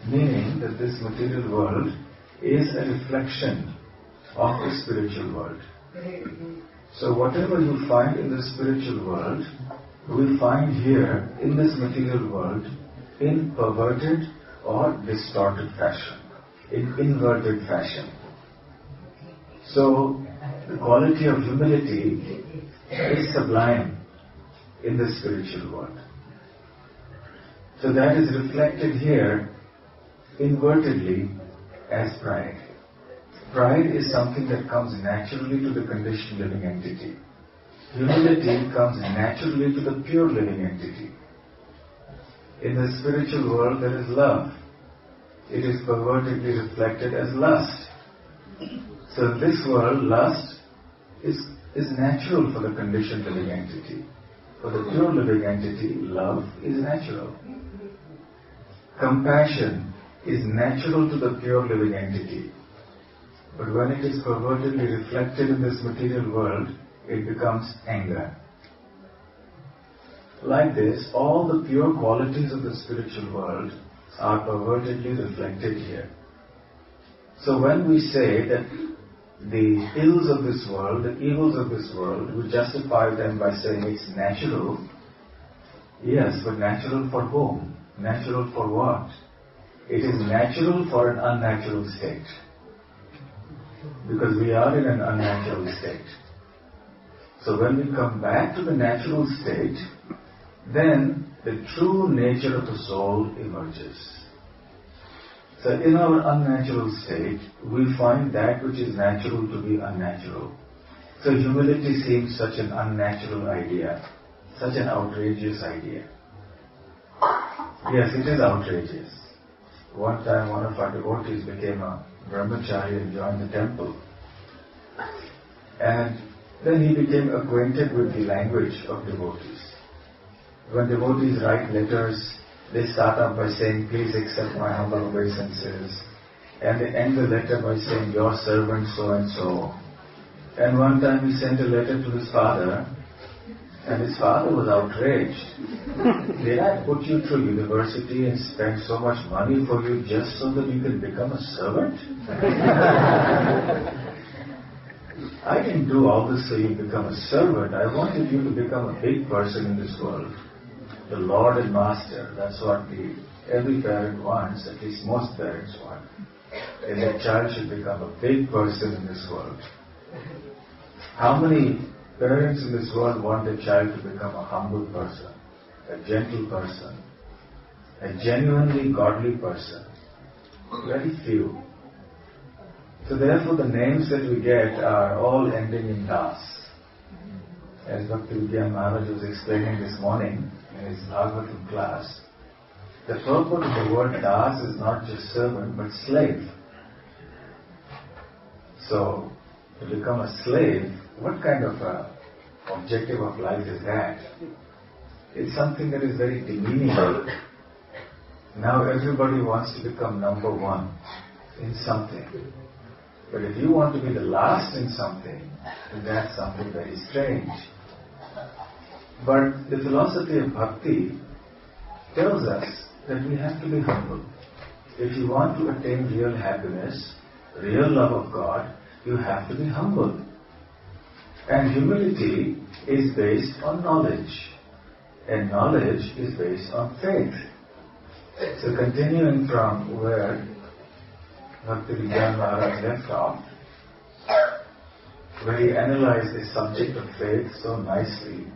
[SPEAKER 3] Meaning that this material world is a reflection of the spiritual world. So whatever you find in the spiritual world, we find here in this material world in perverted or distorted fashion, in inverted fashion. So the quality of humility is sublime in the spiritual world. So that is reflected here invertedly as pride. Pride is something that comes naturally to the conditioned living entity. Humility comes naturally to the pure living entity. In the spiritual world there is love. It is pervertedly reflected as lust. So in this world, lust is natural for the conditioned living entity. For the pure living entity, love is natural. Compassion is natural to the pure living entity. But when it is pervertedly reflected in this material world, it becomes anger. Like this, all the pure qualities of the spiritual world are pervertedly reflected here. So when we say that the ills of this world, the evils of this world, we justify them by saying it's natural. Yes, but natural for whom? Natural for what? It is natural for an unnatural state. Because we are in an unnatural state. So when we come back to the natural state, then the true nature of the soul emerges. So in our unnatural state, we find that which is natural to be unnatural. So humility seems such an unnatural idea, such an outrageous idea. Yes, it is outrageous. One time one of our devotees became a brahmachari and joined the temple. And then he became acquainted with the language of devotees. When devotees write letters, they start off by saying, please accept my humble obeisances. And they end the letter by saying, your servant so and so. And one time he sent a letter to his father, and his father was outraged. Did I put you through university and spend so much money for you just so that you can become a servant? I didn't do all this so you become a servant. I wanted you to become a big person in this world. The Lord and Master, that's what every parent wants, at least most parents want. And their child should become a big person in this world. How many parents in this world want their child to become a humble person, a gentle person, a genuinely godly person? Very few. So therefore the names that we get are all ending in Das. As Bhakti-Vigyan Maharaj was explaining this morning in his Bhagavatam class, the purport of the word Das is not just servant but slave. So, to become a slave, what kind of objective of life is that? It's something that is very demeaning. Now everybody wants to become number one in something. But if you want to be the last in something, then that's something very strange. But the philosophy of bhakti tells us that we have to be humble. If you want to attain real happiness, real love of God, you have to be humble. And humility is based on knowledge. And knowledge is based on faith. So continuing from where Bhakti-Vigyan Maharaj left off, where he analyzed the subject of faith so nicely,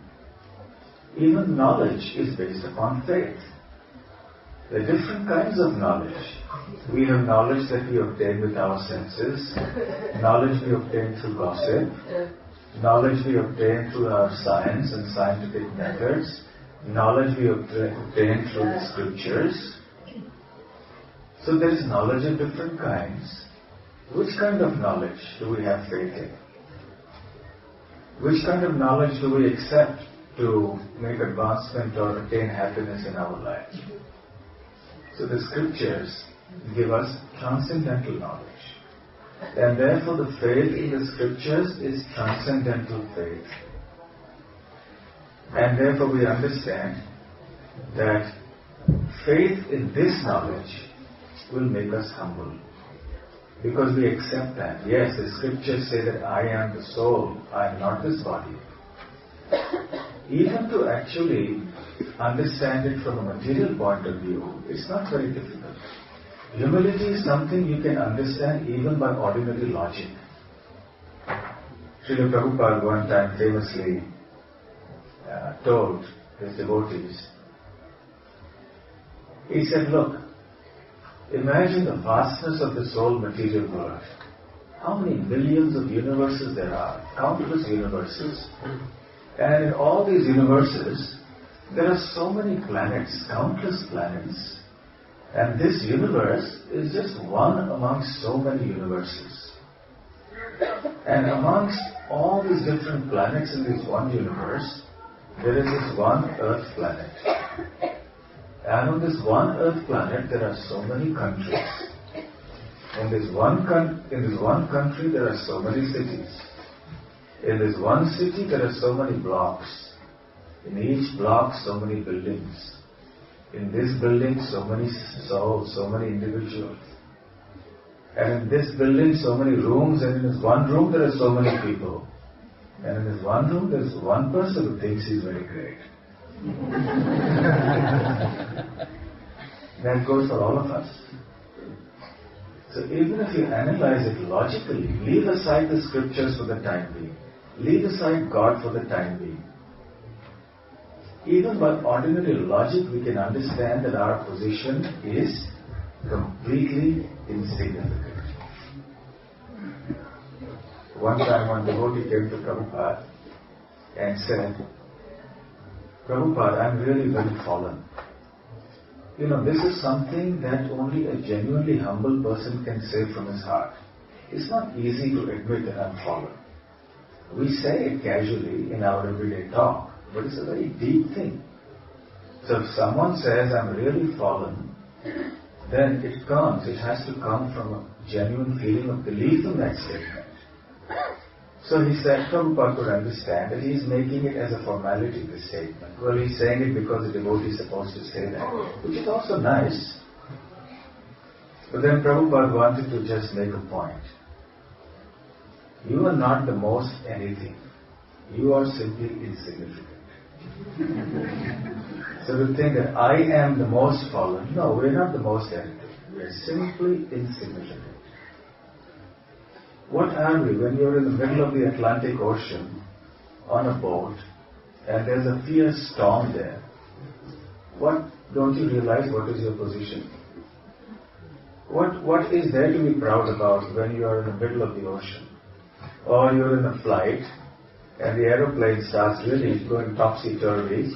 [SPEAKER 3] even knowledge is based upon faith. There are different kinds of knowledge. We have knowledge that we obtain with our senses, knowledge we obtain through gossip, knowledge we obtain through our science and scientific methods, knowledge we obtain through the scriptures. So there is knowledge of different kinds. Which kind of knowledge do we have faith in? Which kind of knowledge do we accept to make advancement or attain happiness in our life? So the scriptures give us transcendental knowledge. And therefore the faith in the scriptures is transcendental faith. And therefore we understand that faith in this knowledge will make us humble. Because we accept that. Yes, the scriptures say that I am the soul, I am not this body. Even to actually understand it from a material point of view, it's not very difficult. Humility is something you can understand even by ordinary logic. Srila Prabhupada one time famously told his devotees, he said, look, imagine the vastness of this whole material world. How many millions of universes there are, countless universes. And in all these universes, there are so many planets, countless planets. And this universe is just one amongst so many universes. And amongst all these different planets in this one universe, there is this one Earth planet. And on this one earth planet, there are so many countries. In this one country, there are so many cities. In this one city, there are so many blocks. In each block, so many buildings. In this building, so many souls, so many individuals. And in this building, so many rooms, and in this one room, there are so many people. And in this one room, there is one person who thinks he's very great. That goes for all of us. So even if you analyze it logically, leave aside the scriptures for the time being. Leave aside God for the time being. Even by ordinary logic, we can understand that our position is completely insignificant. One time one devotee came to Prabhupada and said, Prabhupada, I'm really very fallen. This is something that only a genuinely humble person can say from his heart. It's not easy to admit that I'm fallen. We say it casually in our everyday talk, but it's a very deep thing. So if someone says, I'm really fallen, then it has to come from a genuine feeling of belief in that statement. So he said, Prabhupada could understand that he is making it as a formality, this statement. Well, he's saying it because the devotee is supposed to say that, which is also nice. But then Prabhupada wanted to just make a point. You are not the most anything. You are simply insignificant. So to think that I am the most fallen, no, we're not the most anything. We're simply insignificant. What are we when you're in the middle of the Atlantic Ocean on a boat and there's a fierce storm there? Don't you realize what is your position? What is there to be proud about when you are in the middle of the ocean? Or you're in a flight and the aeroplane starts really going topsy-turvy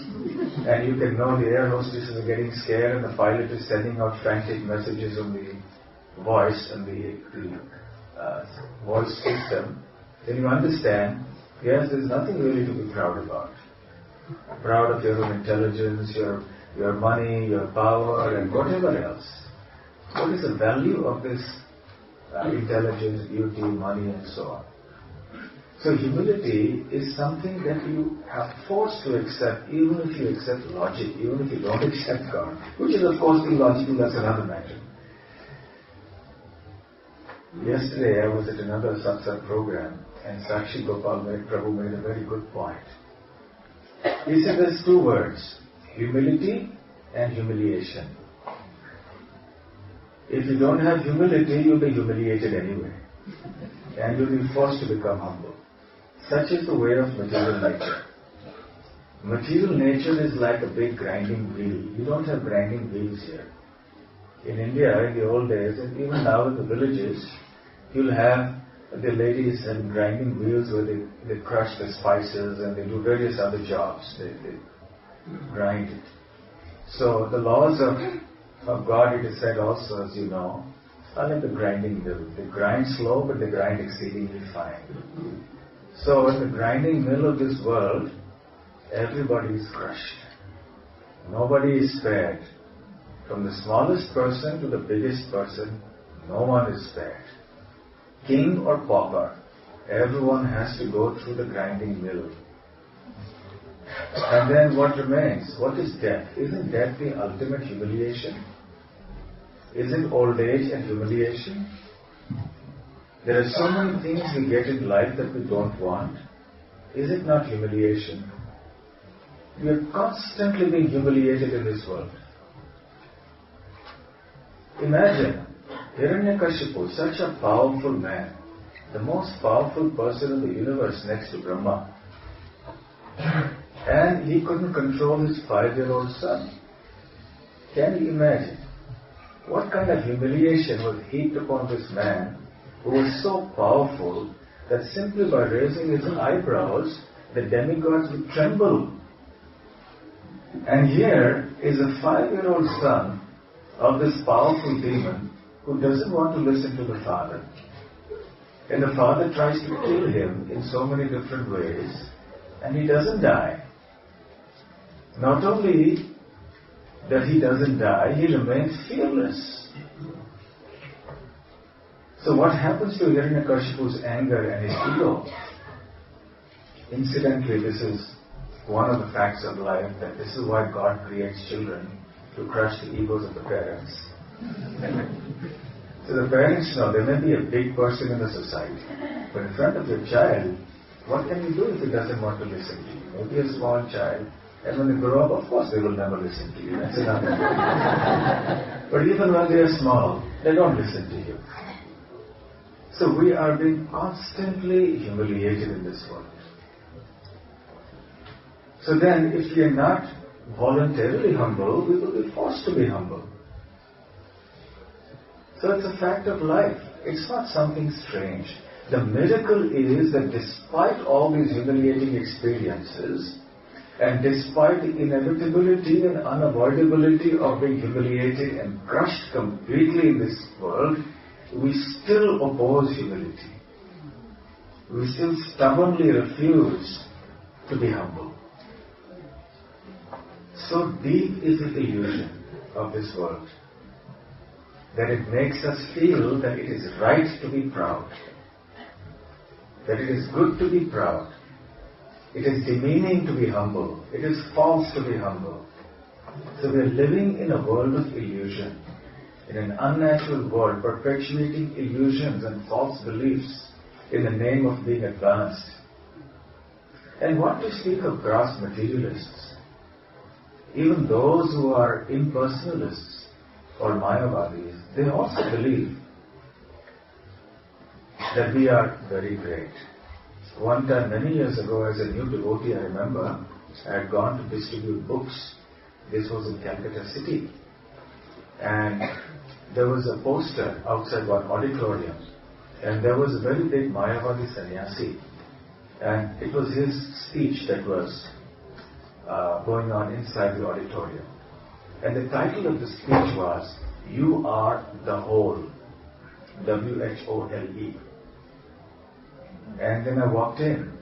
[SPEAKER 3] and you can know the air hostesses are getting scared and the pilot is sending out frantic messages on the voice and the voice system, then you understand, yes, there's nothing really to be proud about. Proud of your own intelligence, your money, your power, and whatever else. What is the value of this intelligence, beauty, money, and so on? So humility is something that you are forced to accept, even if you accept logic, even if you don't accept God, which is of course illogical, that's another matter. Yesterday I was at another satsang program and Sakshi Gopal Prabhu made a very good point. He said there's two words, humility and humiliation. If you don't have humility, you'll be humiliated anyway. And you'll be forced to become humble. Such is the way of material nature. Material nature is like a big grinding wheel. You don't have grinding wheels here. In India, in the old days, and even now in the villages, you'll have the ladies having grinding wheels where they crush the spices and they do various other jobs. They grind it. So the laws of God, it is said also, as you know, are like the grinding mill. They grind slow, but they grind exceedingly fine. So in the grinding mill of this world, everybody is crushed. Nobody is spared. From the smallest person to the biggest person, no one is spared. King or pauper, everyone has to go through the grinding mill. And then what remains? What is death? Isn't death the ultimate humiliation? Isn't old age and humiliation? There are so many things we get in life that we don't want. Is it not humiliation? We are constantly being humiliated in this world. Imagine Hiranyakashipu, such a powerful man, the most powerful person in the universe next to Brahma. And he couldn't control his 5-year-old son. Can you imagine? What kind of humiliation was heaped upon this man who was so powerful that simply by raising his eyebrows, the demigods would tremble. And here is a 5-year-old son of this powerful demon who doesn't want to listen to the father. And the father tries to kill him in so many different ways, and he doesn't die. Not only that he doesn't die, he remains fearless. So what happens to Hiranyakashipu's anger and his ego? Incidentally, this is one of the facts of life, that this is why God creates children, to crush the egos of the parents. So the parents know there may be a big person in the society, but in front of your child, what can you do if he doesn't want to listen to you? Maybe a small child, and when they grow up, of course they will never listen to you. That's another thing. But even when they are small, they don't listen to you. So we are being constantly humiliated in this world. So then, if we are not voluntarily humble, we will be forced to be humble. So it's a fact of life. It's not something strange. The miracle is that despite all these humiliating experiences, and despite the inevitability and unavoidability of being humiliated and crushed completely in this world, we still oppose humility. We still stubbornly refuse to be humble. So deep is the illusion of this world that it makes us feel that it is right to be proud, that it is good to be proud, it is demeaning to be humble, it is false to be humble. So we are living in a world of illusion, in an unnatural world, perpetuating illusions and false beliefs in the name of being advanced. And what to speak of gross materialists? Even those who are impersonalists or Mayavadis, they also believe that we are very great. One time, many years ago, as a new devotee, I remember, I had gone to distribute books. This was in Calcutta City. And there was a poster outside one auditorium. And there was a very big Mayavadi sannyasi. And it was his speech that was going on inside the auditorium. And the title of the speech was, "You are the whole." WHOLE. And then I walked in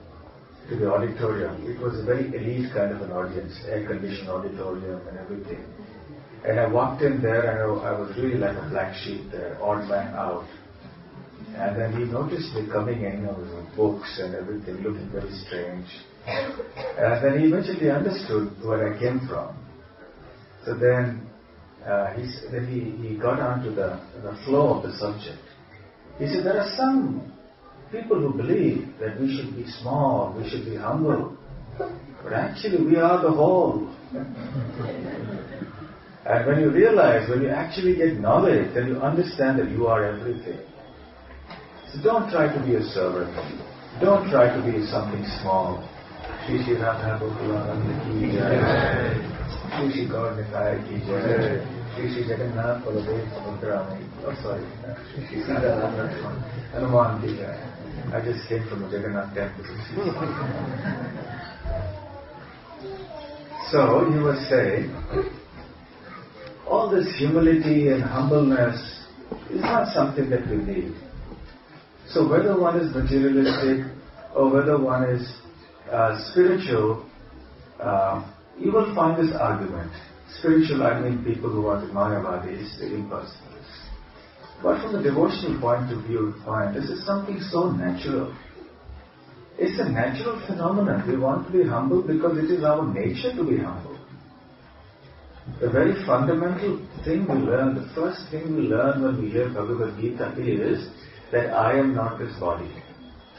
[SPEAKER 3] to the auditorium. It was a very elite kind of an audience, air-conditioned auditorium and everything. And I walked in there and I was really like a black sheep there, odd man out. And then he noticed me coming in with books and everything, looking very strange. And then he eventually understood where I came from. So then he got onto the flow of the subject. He said, there are some people who believe that we should be small, we should be humble. But actually we are the whole. And when you realize, when you actually get knowledge, then you understand that you are everything. So don't try to be a servant. Don't try to be something small. Shri Shri Radha Gokulananda ki jai. Shri Shri Gaur Nitai ki jai. Shri Shri Jagannath Baladev Samudrami. Oh, sorry. Shri Shri Radha Hanuman ki jai. I just came from the Jagannath temple. So he was saying, all this humility and humbleness is not something that we need. So whether one is materialistic or whether one is spiritual, you will find this argument. Spiritual, I mean people who are the Mayavadis, the impersonalists. But from the devotional point of view, you find this is something so natural. It's a natural phenomenon. We want to be humble because it is our nature to be humble. The very fundamental thing we learn, the first thing we learn when we hear Bhagavad Gita is that I am not this body.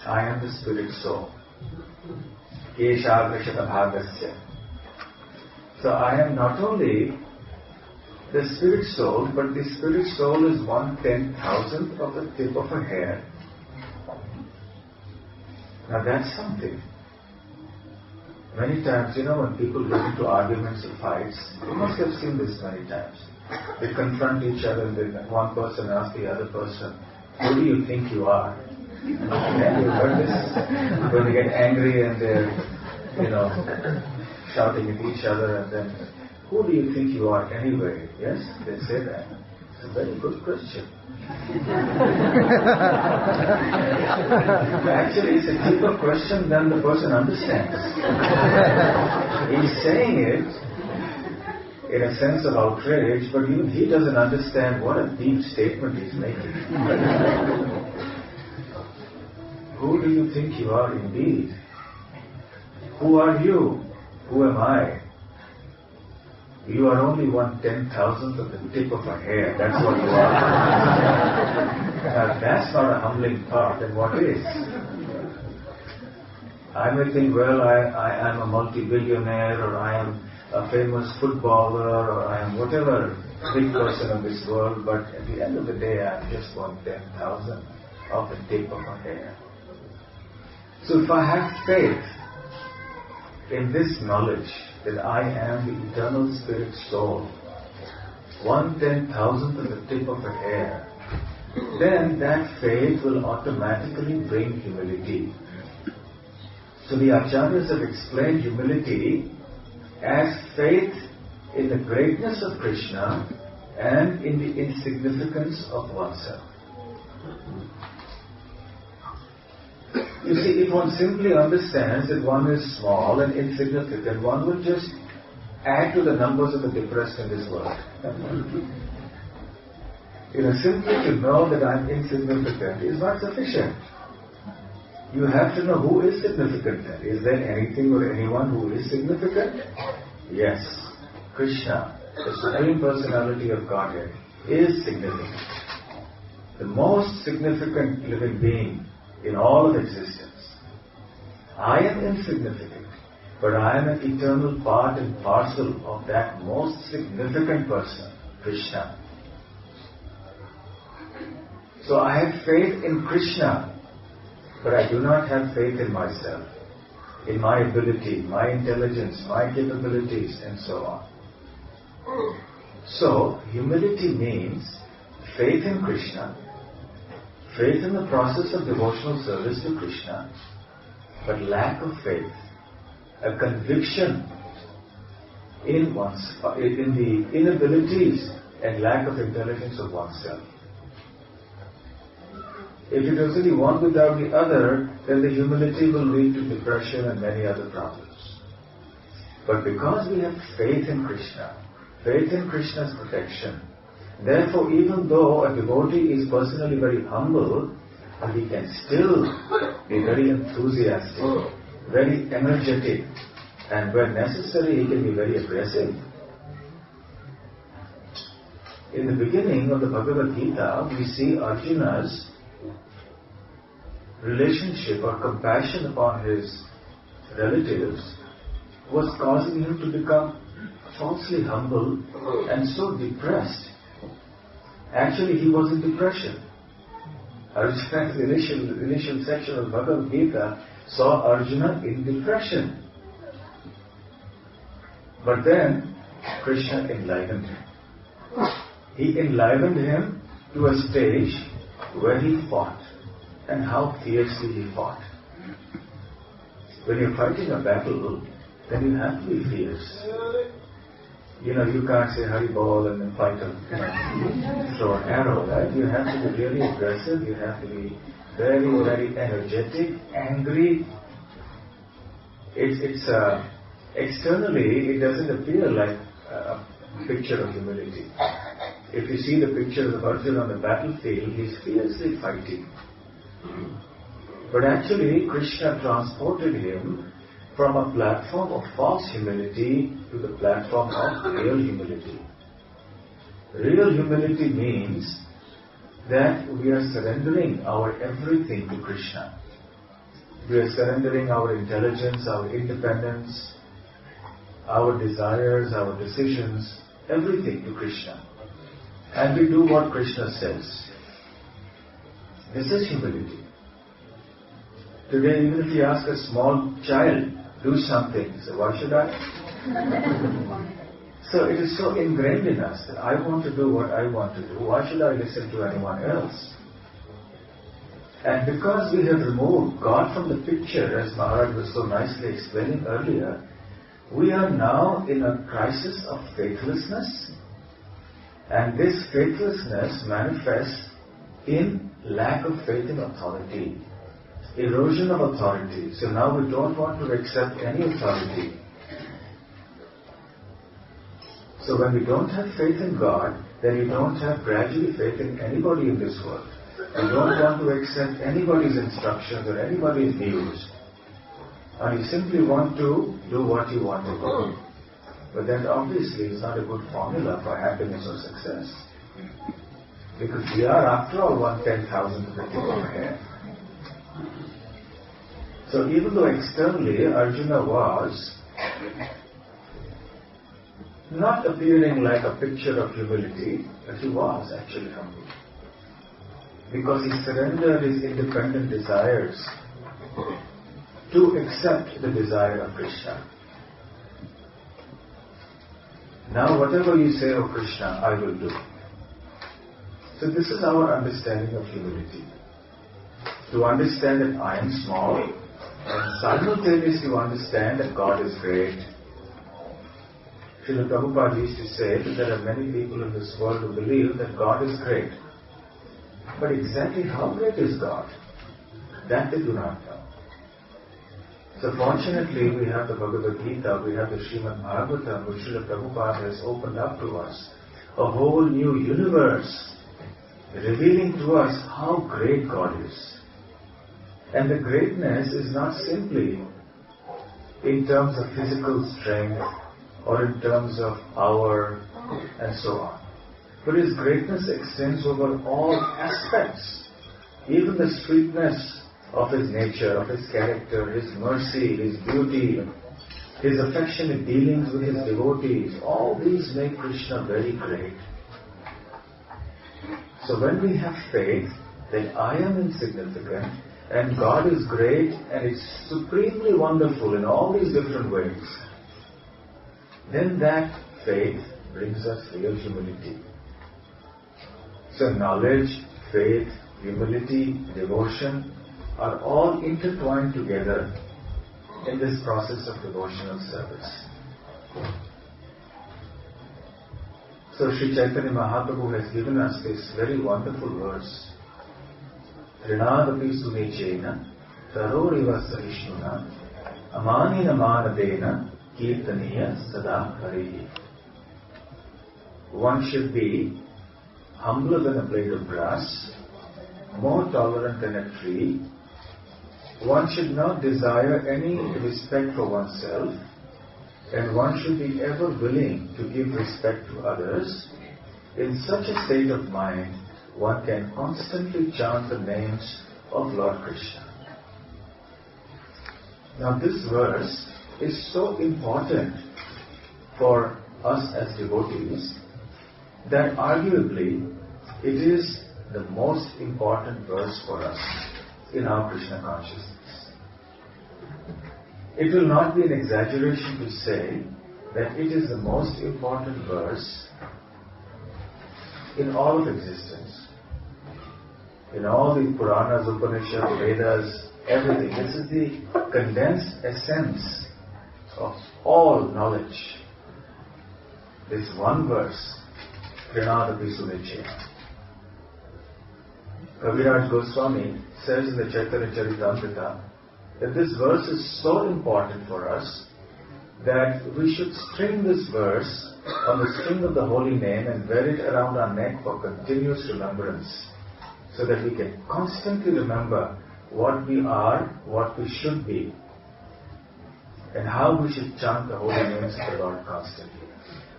[SPEAKER 3] I am the spirit soul. Keshagrashata bhagasya. So I am not only the spirit soul, but the spirit soul is 1/10,000th of the tip of a hair. Now that's something. Many times, when people get into arguments or fights, you must have seen this many times. They confront each other and then one person asks the other person, who do you think you are? And you've heard this? When they get angry and they're, shouting at each other and then, who do you think you are anyway? Yes, they say that. It's a very good question. Actually, it's a deeper question than the person understands. He's saying it in a sense of outrage, but even he doesn't understand what a deep statement he's making. Who do you think you are indeed? Who are you? Who am I? You are only 1/10,000th of the tip of a hair. That's what you are. Now, that's not a humbling thought, then what is? I may think, well, I am a multi-billionaire, or I am a famous footballer, or I am whatever big person of this world, but at the end of the day, I am just 1/10,000th of the tip of a hair. So if I have faith in this knowledge that I am the eternal spirit soul, 1/10,000th of the tip of a hair, then that faith will automatically bring humility. So the Acharyas have explained humility as faith in the greatness of Krishna and in the insignificance of oneself. You see, if one simply understands that one is small and insignificant, one will just add to the numbers of the depressed in this world. Simply to know that I am insignificant is not sufficient. You have to know who is significant. Is there anything or anyone who is significant? Yes. Krishna, the Supreme Personality of Godhead, is significant. The most significant living being in all of existence. I am insignificant, but I am an eternal part and parcel of that most significant person, Krishna. So I have faith in Krishna, but I do not have faith in myself, in my ability, my intelligence, my capabilities, and so on. So, humility means faith in Krishna, faith in the process of devotional service to Krishna, but lack of faith, a conviction in the inabilities and lack of intelligence of oneself. If it is only one without the other, then the humility will lead to depression and many other problems. But because we have faith in Krishna, faith in Krishna's protection, therefore even though a devotee is personally very humble, he can still be very enthusiastic, very energetic, and when necessary he can be very aggressive. In the beginning of the Bhagavad Gita, we see Arjuna's relationship or compassion upon his relatives was causing him to become falsely humble and so depressed. Actually, he was in depression. Arjuna's initial section of Bhagavad Gita saw Arjuna in depression. But then, Krishna enlivened him. He enlivened him to a stage where he fought. And how fiercely he fought. When you're fighting a battle, then you have to be fierce. You can't say Hari Bol and then fight throw an arrow, right? You have to be really aggressive, you have to be very, very energetic, angry. It's externally, it doesn't appear like a picture of humility. If you see the pictures of Arjuna on the battlefield, he's fiercely fighting. But actually, Krishna transported him from a platform of false humility to the platform of real humility. Real humility means that we are surrendering our everything to Krishna. We are surrendering our intelligence, our independence, our desires, our decisions, everything to Krishna. And we do what Krishna says. This is humility. Today, even if you ask a small child, do something, he says, why should I? So it is so ingrained in us that I want to do what I want to do. Why should I listen to anyone else? And because we have removed God from the picture, as Maharaj was so nicely explaining earlier, we are now in a crisis of faithlessness. And this faithlessness manifests in lack of faith in authority, erosion of authority. So now we don't want to accept any authority. So when we don't have faith in God, then you don't have gradually faith in anybody in this world. You don't want to accept anybody's instructions or anybody's views. And you simply want to do what you want to do. But that obviously is not a good formula for happiness or success. Because we are, after all, 1/10,000th of the tip of a hair. So even though externally Arjuna was not appearing like a picture of humility, but he was actually humble. Because he surrendered his independent desires to accept the desire of Krishna. Now whatever you say, O Krishna, I will do. So this is our understanding of humility. To understand that I am small and simultaneously to understand that God is great. Srila Prabhupada used to say that there are many people in this world who believe that God is great. But exactly how great is God? That they do not know. So fortunately we have the Bhagavad Gita, we have the Srimad Bhagavatam, which Srila Prabhupada has opened up to us. A whole new universe revealing to us how great God is. And the greatness is not simply in terms of physical strength or in terms of power and so on. But His greatness extends over all aspects, even the sweetness of His nature, of His character, His mercy, His beauty, His affectionate dealings with His devotees. All these make Krishna very great. So when we have faith that I am insignificant and God is great and is supremely wonderful in all these different ways, then that faith brings us real humility. So knowledge, faith, humility, devotion are all intertwined together in this process of devotional service. So Sri Chaitanya Mahaprabhu has given us this very wonderful verse. Trinadapi sunechena taroriva sahishnuna amanina manadena kirtaniya sada harihi. One should be humbler than a blade of grass, more tolerant than a tree. One should not desire any respect for oneself, and one should be ever willing to give respect to others. In such a state of mind, one can constantly chant the names of Lord Krishna. Now this verse is so important for us as devotees that arguably it is the most important verse for us in our Krishna consciousness. It will not be an exaggeration to say that it is the most important verse in all of existence. In all the Puranas, Upanishads, Vedas, everything. This is the condensed essence of all knowledge. This one verse, Pranadapi Sunechena. Kaviraj Goswami says in the Chaitanya Charitamrita that this verse is so important for us that we should string this verse on the string of the holy name and wear it around our neck for continuous remembrance, so that we can constantly remember what we are, what we should be, and how we should chant the holy names of the Lord constantly.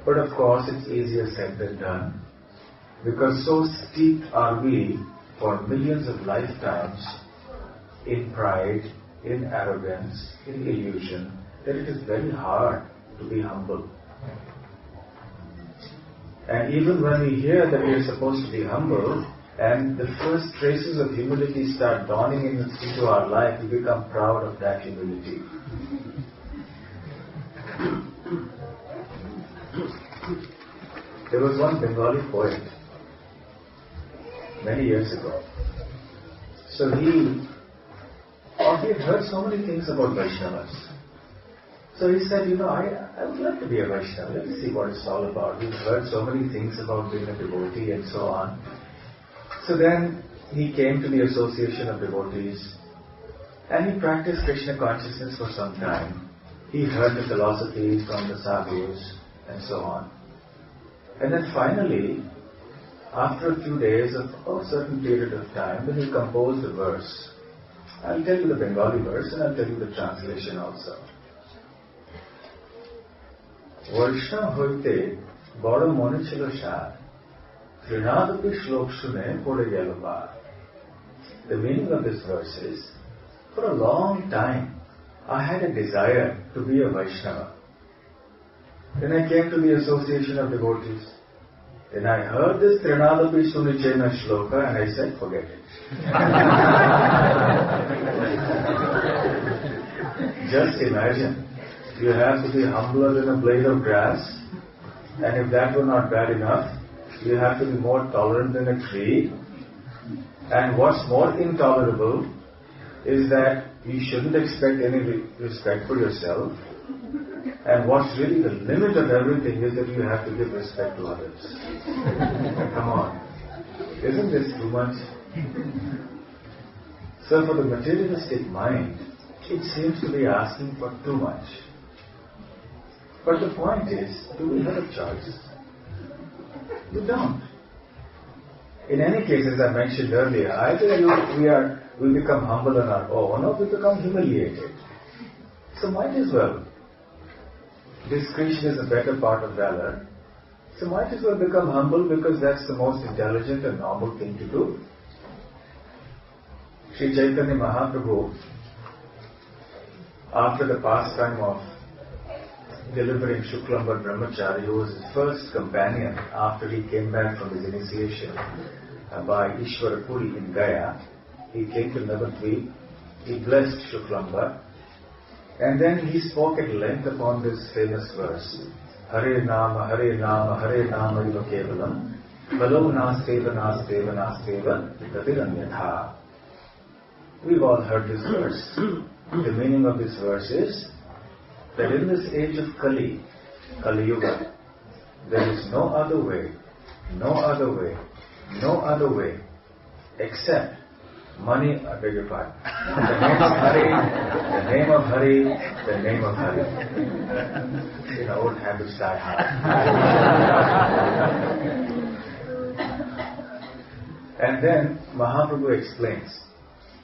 [SPEAKER 3] But of course it's easier said than done, because so steeped are we for millions of lifetimes in pride, in arrogance, in illusion, that it is very hard to be humble. And even when we hear that we are supposed to be humble, and the first traces of humility start dawning into our life, we become proud of that humility. There was one Bengali poet many years ago. So he had heard so many things about Vaishnavas. So he said, I would like to be a Vaishnava. Let me see what it's all about. He's heard so many things about being a devotee and so on. So then he came to the Association of Devotees and he practiced Krishna consciousness for some time. He heard the philosophies from the sadhus and so on. And then finally, after a few days of a certain period of time, then he composed a verse. I'll tell you the Bengali verse and I'll tell you the translation also. Vaishnav hoite bada mone chilo shad, trinadapi shlok shune pore gelo bar. The meaning of this verse is, for a long time, I had a desire to be a Vaishnava. Then I came to the Association of Devotees. Then I heard this Trinadapi Sunichena Shloka and I said, forget it. Just imagine, you have to be humbler than a blade of grass, and if that were not bad enough, you have to be more tolerant than a tree. And what's more intolerable is that you shouldn't expect any respect for yourself. And what's really the limit of everything is that you have to give respect to others. Come on. Isn't this too much? So for the materialistic mind, it seems to be asking for too much. But the point is, do we have a choice? We don't. In any case, as I mentioned earlier, either we become humble on our own or we become humiliated. So might as well. Discretion is a better part of valor. So might as well become humble because that's the most intelligent and normal thing to do. Sri Chaitanya Mahaprabhu, after the pastime of delivering Shuklambar Brahmachari, who was his first companion after he came back from his initiation by Ishwarapuri in Gaya, he came to Navadvip, he blessed Shuklambar, and then he spoke at length upon this famous verse, Hare Nama, Hare Nama, Hare Nama iva kevalam, Valo nasteva, nasteva, nasteva, tadiranyatha. We've all heard this verse. The meaning of this verse is that in this age of Kali Yuga, there is no other way, except money, I beg your pardon. The name of Hari, the name of Hari. You know, old habits die hard. And then Mahaprabhu explains.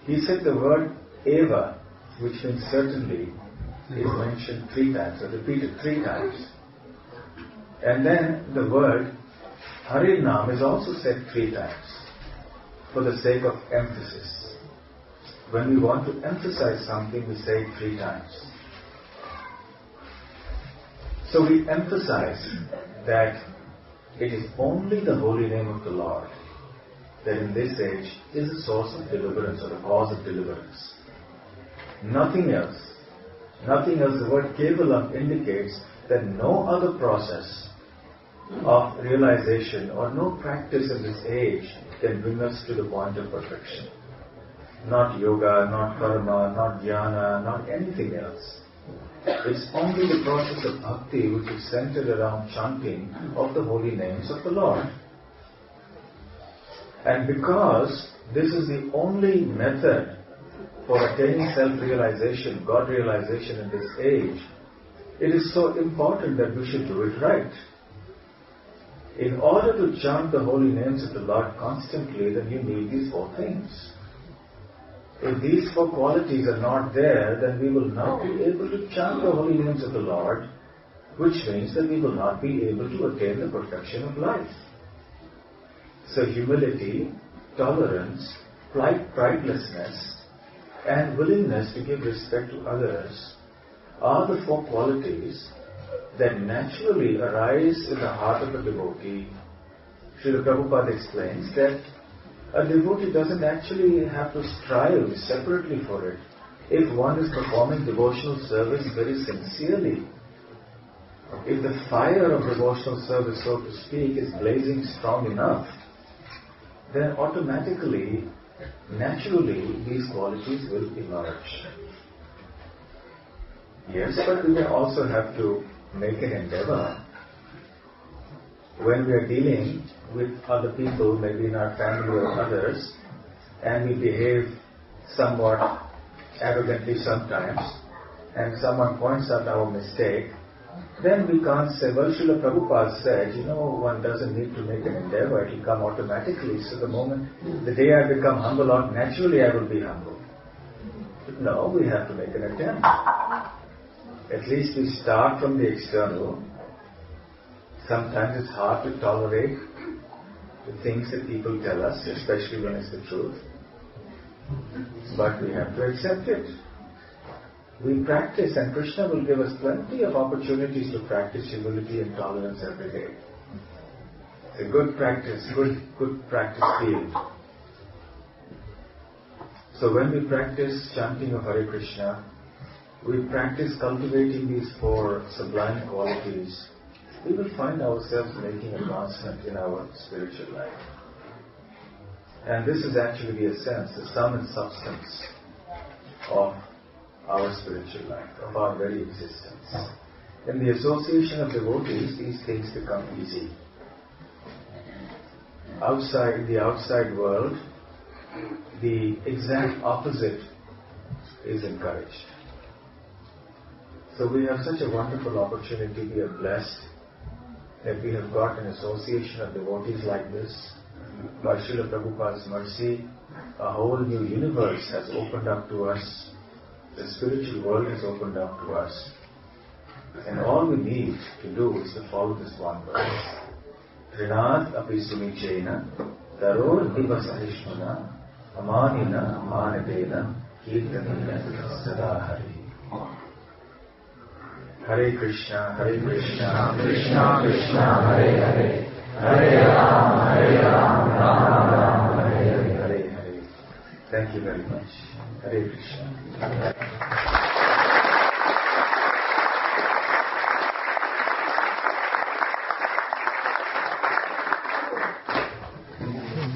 [SPEAKER 3] He said the word Eva, which means certainly, is mentioned 3 times, or repeated 3 times. And then the word Harinam is also said 3 times, for the sake of emphasis. When we want to emphasize something, we say it 3 times. So we emphasize that it is only the holy name of the Lord that in this age is the source of deliverance or the cause of deliverance. Nothing else. Nothing else. The word Kevalam indicates that no other process of realization or no practice in this age can bring us to the point of perfection. Not yoga, not karma, not jnana, not anything else. It's only the process of bhakti which is centered around chanting of the holy names of the Lord. And because this is the only method for attaining self-realization, God-realization in this age, it is so important that we should do it right. In order to chant the holy names of the Lord constantly, then you need these 4 things. If these 4 qualities are not there, then we will not be able to chant the holy names of the Lord, which means that we will not be able to attain the perfection of life. So humility, tolerance, pridelessness, and willingness to give respect to others are the 4 qualities that naturally arise in the heart of a devotee. Srila Prabhupada explains that a devotee doesn't actually have to strive separately for it. If one is performing devotional service very sincerely, if the fire of devotional service, so to speak, is blazing strong enough, then automatically, naturally, these qualities will emerge. Yes, but we may also have to make an endeavor. When we are dealing with other people, maybe in our family or others, and we behave somewhat arrogantly sometimes, and someone points out our mistake, then we can't say, well, Srila Prabhupada said, one doesn't need to make an endeavor, it will come automatically. So the day I become humble, naturally I will be humble. But no, we have to make an attempt. At least we start from the external. Sometimes it's hard to tolerate the things that people tell us, especially when it's the truth. But we have to accept it. We practice, and Krishna will give us plenty of opportunities to practice humility and tolerance every day. It's a good practice, good practice field. So when we practice chanting of Hare Krishna, we practice cultivating these 4 sublime qualities, we will find ourselves making advancement in our spiritual life. And this is actually the essence, the sum and substance of our spiritual life, of our very existence. In the association of devotees, these things become easy. In the outside world, the exact opposite is encouraged. So we have such a wonderful opportunity. We are blessed that we have got an association of devotees like this. By Srila Prabhupada's mercy, a whole new universe has opened up to us. The spiritual world has opened up to us. And all we need to do is to follow this one verse. Trinad api sunichena, taror diva sahishnuna, amanina amanadena, kirtanina sada hari. Hare Krishna, Krishna Krishna, Hare Hare, Hare Ram, Ram Ram, Hare Hare. Thank you very much. Hare Krishna.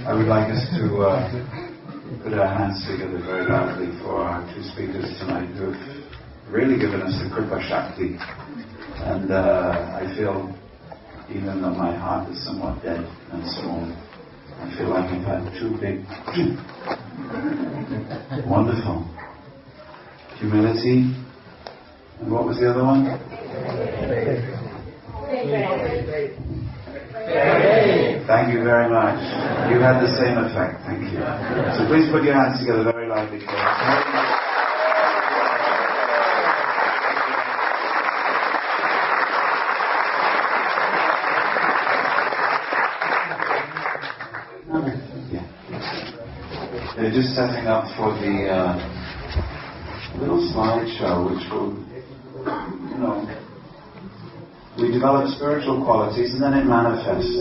[SPEAKER 1] I would like us to put our hands together very loudly for our 2 speakers tonight who have really given us the Kripa Shakti. And I feel, even though my heart is somewhat dead and small, I feel like I've had 2 big, wonderful humility. And what was the other one? Thank you very much. You had the same effect. Thank you. So please put your hands together very loudly for us. They're just setting up for the little slideshow which will, we develop spiritual qualities and then it manifests.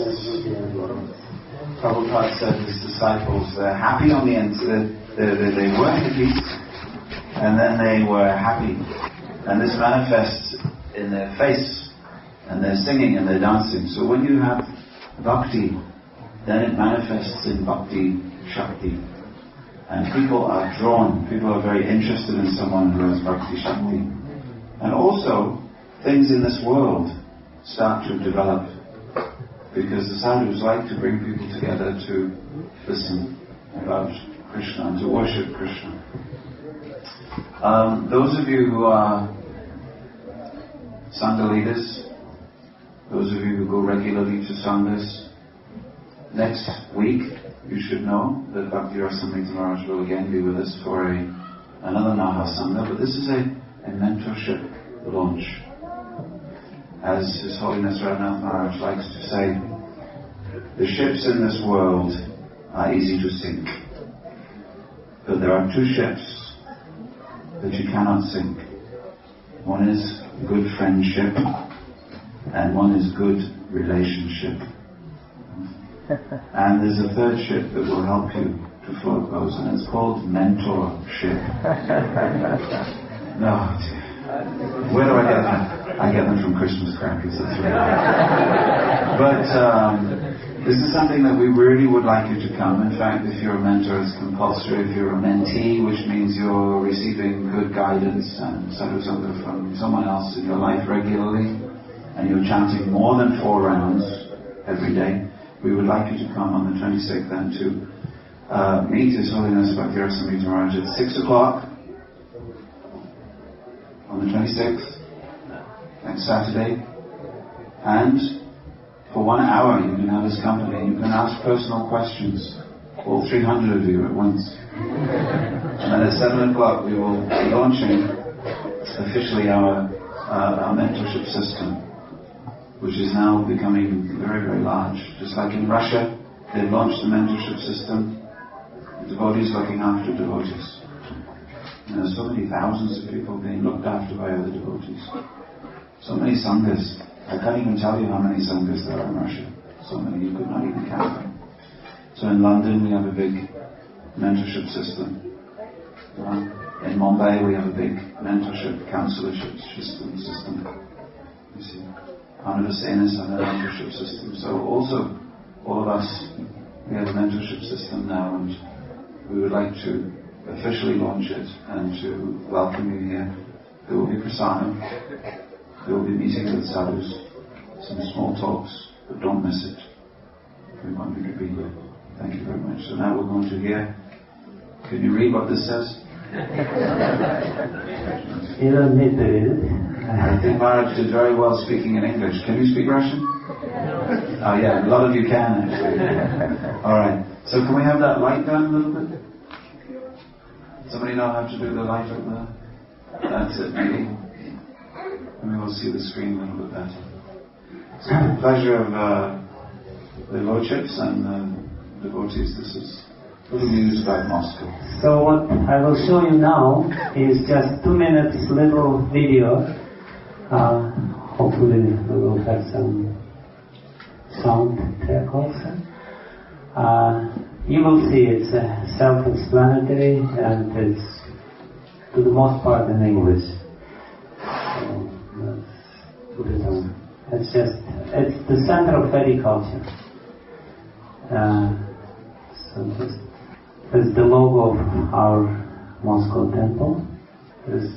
[SPEAKER 1] Prabhupada said his disciples, they're happy on the inside, they were hippies and then they were happy. And this manifests in their face and they're singing and they're dancing. So when you have bhakti, then it manifests in bhakti shakti. And people are drawn, people are very interested in someone who has bhakti shakti. And also, things in this world start to develop because the sadhus like to bring people together to listen about Krishna and to worship Krishna. Those of you who are Sangha leaders, those of you who go regularly to Sanghas, next week you should know that Bhakti Rasamrita Maharaj will again be with us for another Maha Sangha, but this is a mentorship launch. As His Holiness Radhanath Maharaj likes to say, the ships in this world are easy to sink, but there are 2 ships that you cannot sink. One is good friendship and one is good relationship. And there's a 3rd ship that will help you to float those, and it's called mentorship. No, where do I get them? I get them from Christmas crackers, that's right. But this is something that we really would like you to come. In fact, if you're a mentor, it's compulsory. If you're a mentee, which means you're receiving good guidance and sadhusanga from someone else in your life regularly, and you're chanting more than 4 rounds every day, we would like you to come on the 26th and to meet His Holiness Bhakti Rasamrita Maharaj at 6 o'clock on the 26th. next Saturday. And for 1 hour you can have his company. You can ask personal questions, all 300 of you at once. And then at 7 o'clock we will be launching officially our mentorship system, which is now becoming very, very large. Just like in Russia, they've launched the mentorship system, devotees looking after devotees. And there's so many thousands of people being looked after by other devotees. So many sanghas. I can't even tell you how many sanghas there are in Russia. So many, you could not even count them. So in London we have a big mentorship system. In Mumbai we have a big mentorship, counselorship system. You see, Anavasenas have a mentorship system. So also, all of us, we have a mentorship system now, and we would like to officially launch it and to welcome you here. There will be prasadam. There will be meeting with sadhus, some small talks, but don't miss it. We want you to be here. Thank you very much. So now we're going to hear. Can you read what this says?
[SPEAKER 2] You don't need to read it.
[SPEAKER 1] I think Maharaj did very well speaking in English. Can you speak Russian? Oh yeah, a lot of you can actually. Alright, so can we have that light down a little bit? Somebody know how to do the light up there? That's it, maybe. Maybe we'll see the screen a little bit better. So the pleasure of the lordships and devotees, this is a little news about Moscow.
[SPEAKER 2] So what I will show you now is just 2 minutes little video. Hopefully we will have some sound track also. You will see it's self-explanatory and it's to the most part in English. So let's put it on. It's the center of Vedic culture. So there's the logo of our Moscow temple. There's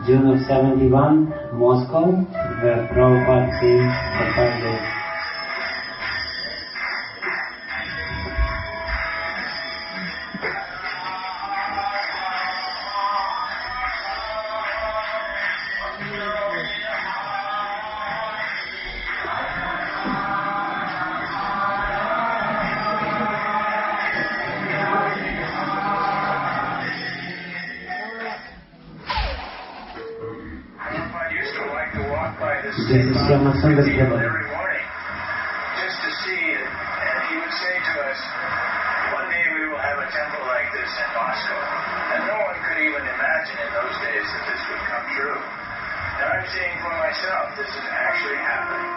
[SPEAKER 2] June of 71, Moscow, where Prabhupada came for 5 days.
[SPEAKER 4] Every morning, just to see it, and he would say to us, one day we will have a temple like this in Moscow. And no one could even imagine in those days that this would come true. Now I'm seeing for myself, this is actually happening.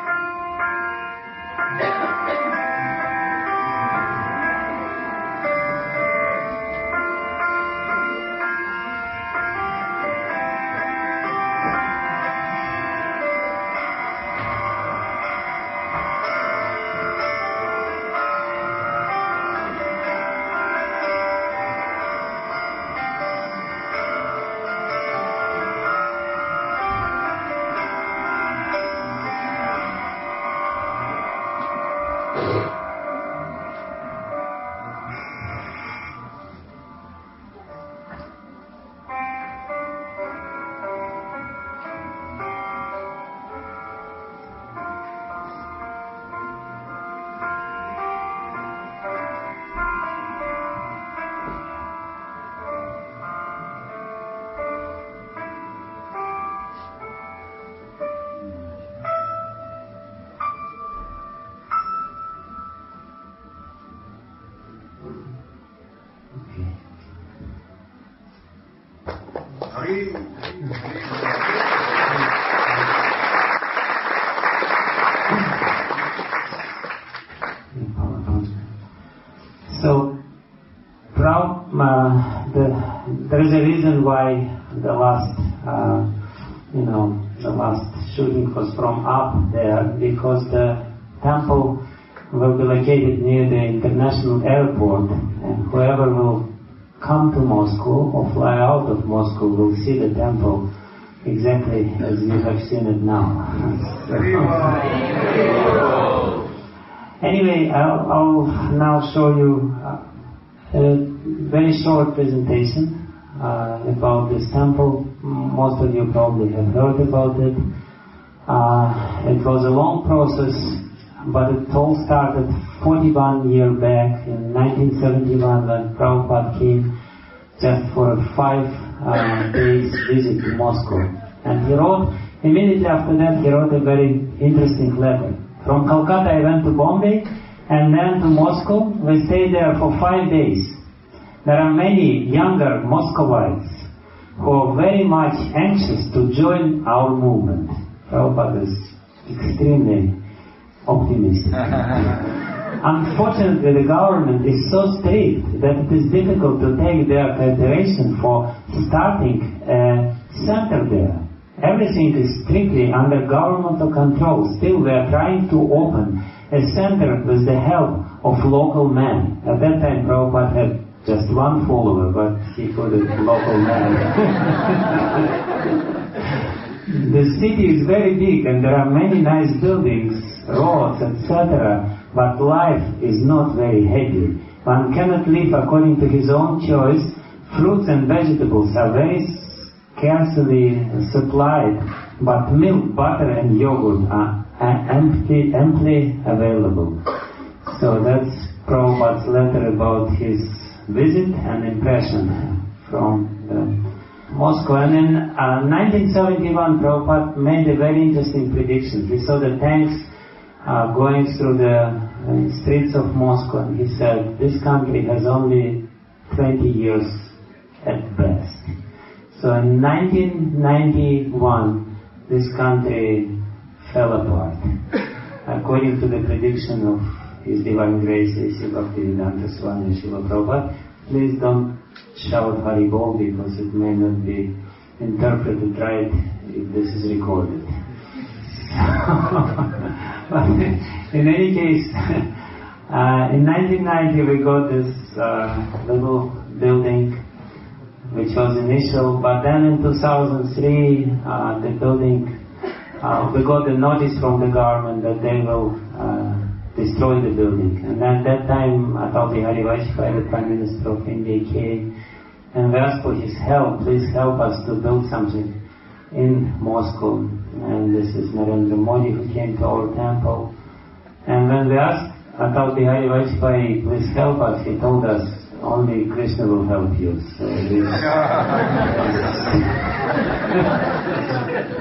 [SPEAKER 2] So, there is a reason why the last shooting was from up there, because the temple will be located near the international airport, and whoever will come to Moscow or fly out of Moscow will see the temple exactly as you have seen it now. Anyway, I'll now show you a very short presentation about this temple. Most of you probably have heard about it. It was a long process, but it all started 41 years back in 1971 when Prabhupada came just for a 5 days visit to Moscow. And he wrote, immediately after that, he wrote a very interesting letter. From Calcutta I went to Bombay and then to Moscow. We stayed there for 5 days. There are many younger Muscovites who are very much anxious to join our movement. Prabhupada is extremely optimistic. Unfortunately, the government is so strict that it is difficult to take their cooperation for starting a center there. Everything is strictly under governmental control. Still, we are trying to open a center with the help of local men. At that time, Prabhupada had just one follower, but he put it local man. The city is very big and there are many nice buildings, roads, etc. But life is not very happy. One cannot live according to his own choice. Fruits and vegetables are very scarcely supplied, but milk, butter and yogurt are amply available. So that's Prabhupada's letter about his visit and impression from Moscow. And in 1971, Prabhupada made a very interesting prediction. He saw the tanks going through the streets of Moscow, and he said, this country has only 20 years at best. So in 1991, this country fell apart, according to the prediction of His Divine Grace, A.C. Bhaktivedanta Swami Srila Prabhupada. Please don't shout Haribol because it may not be interpreted right if this is recorded. But in any case, in 1990 we got this little building which was initial, but then in 2003 the building, we got a notice from the government that they will destroy the building. And at that time Atal Bihari Vajpayee, the Prime Minister of India, came and we asked for his help. Please help us to build something in Moscow. And this is Narendra Modi who came to our temple. And when we asked Atal Bihari Vajpayee, please help us, he told us, only Krishna will help you. So this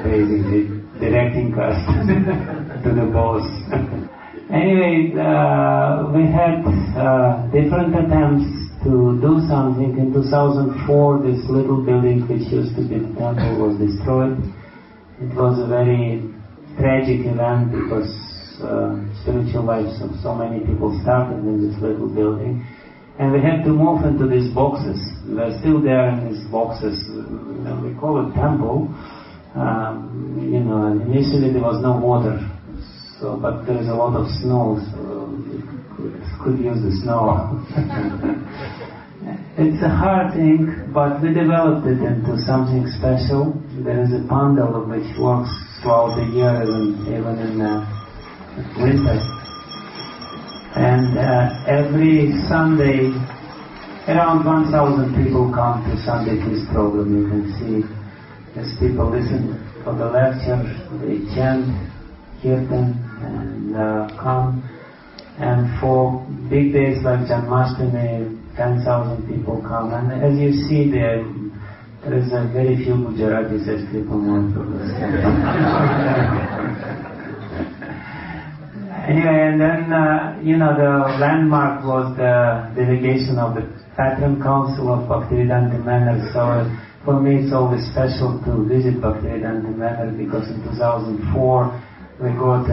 [SPEAKER 2] basically directing us to the boss. Anyway, we had different attempts to do something. In 2004, this little building which used to be the temple was destroyed. It was a very tragic event because spiritual lives of so many people started in this little building. And we had to move into these boxes. We're still there in these boxes. We call it temple. And initially there was no water. So, but there is a lot of snow, so we could use the snow. It's a hard thing, but we developed it into something special. There is a pandal which works throughout the year, even in winter. And every Sunday, around 1,000 people come to Sunday Feast program. You can see as people listen for the lecture, they chant, kirtan, and come. And for big days like Janmashtami, 10,000 people come. And as you see there is a very few Gujaratis as people know from the Anyway, and then, the landmark was the delegation of the Patron Council of Bhaktivedanta Manor. So for me it's always special to visit Bhaktivedanta Manor because in 2004 we got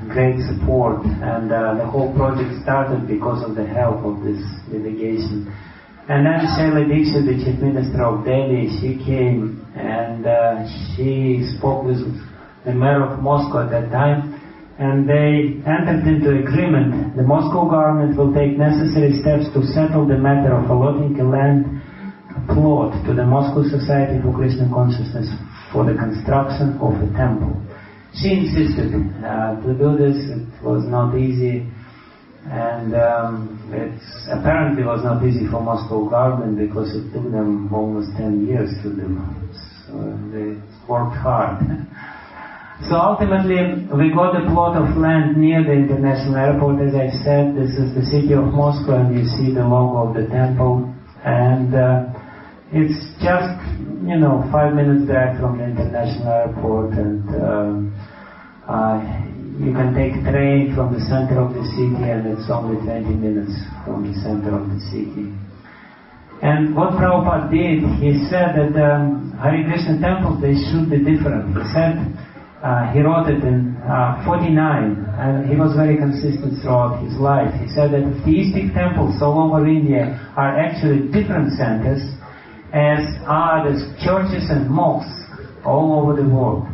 [SPEAKER 2] great support, and the whole project started because of the help of this delegation. And then Shaila Dixit, the Chief Minister of Delhi, she came and she spoke with the mayor of Moscow at that time, and they entered into agreement. The Moscow government will take necessary steps to settle the matter of allotting a land plot to the Moscow Society for Krishna Consciousness for the construction of a temple. She insisted to do this. It was not easy, and it apparently was not easy for Moscow government because it took them almost 10 years to do. So they worked hard. So ultimately, we got a plot of land near the international airport. As I said, this is the city of Moscow, and you see the logo of the temple. And it's just, 5 minutes drive from the international airport, and you can take a train from the center of the city, and it's only 20 minutes from the center of the city. And what Prabhupada did, he said that Hare Krishna temples, they should be different. He said, he wrote it in 49, and he was very consistent throughout his life. He said that theistic temples all over India are actually different centers, as are the churches and mosques all over the world.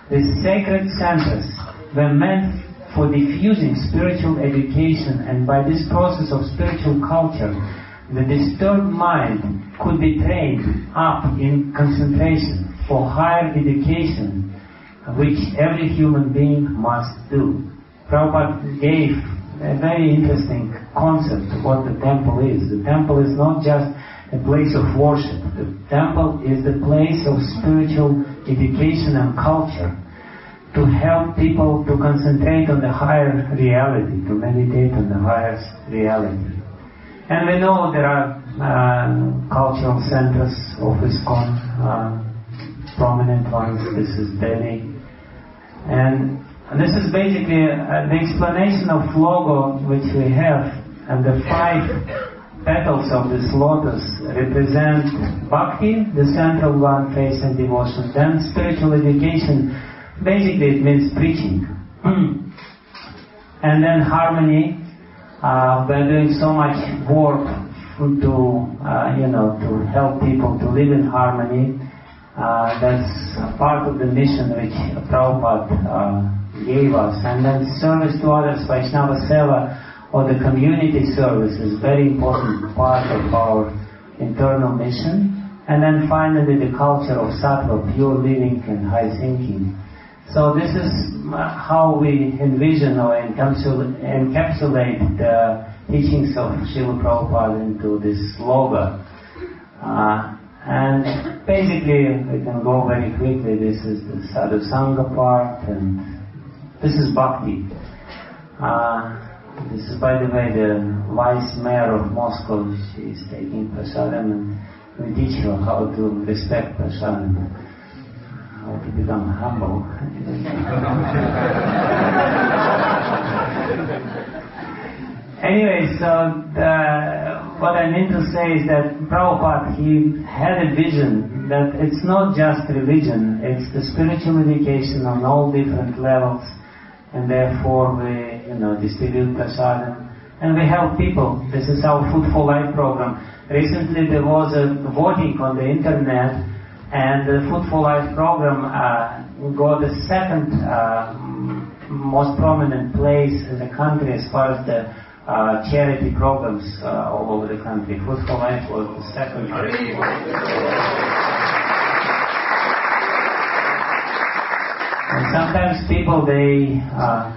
[SPEAKER 2] The sacred centers were meant for diffusing spiritual education, and by this process of spiritual culture, the disturbed mind could be trained up in concentration for higher education, which every human being must do. Prabhupada gave a very interesting concept of what the temple is. The temple is not just a place of worship. The temple is the place of spiritual education and culture to help people to concentrate on the higher reality, to meditate on the highest reality. And we know there are cultural centers of ISKCON, prominent ones. This is Delhi. And this is basically the explanation of logo which we have, and the 5 petals of this lotus represent bhakti, the central one, faith and devotion. Then spiritual education, basically it means preaching. And then harmony, we're doing so much work to help people to live in harmony. That's part of the mission which Prabhupada gave us. And then service to others, Vaishnava Seva, or the community service, is very important part of our internal mission. And then finally the culture of sattva, pure living and high thinking. So this is how we envision or encapsulate the teachings of Srila Prabhupada into this logo. And basically, we can go very quickly. This is the Sadhu Sangha part, and this is Bhakti. This is, by the way, the vice mayor of Moscow. She is taking prasadam, and we teach her how to respect prasadam, how to become humble. Anyway, so what I mean to say is that Prabhupada, he had a vision that it's not just religion, it's the spiritual education on all different levels, and therefore we, distribute prasadam, and we help people. This is our Food for Life program. Recently there was a voting on the internet, and the Food for Life program got the second most prominent place in the country as far as the charity programs all over the country. Food for Life was the second. And sometimes people, they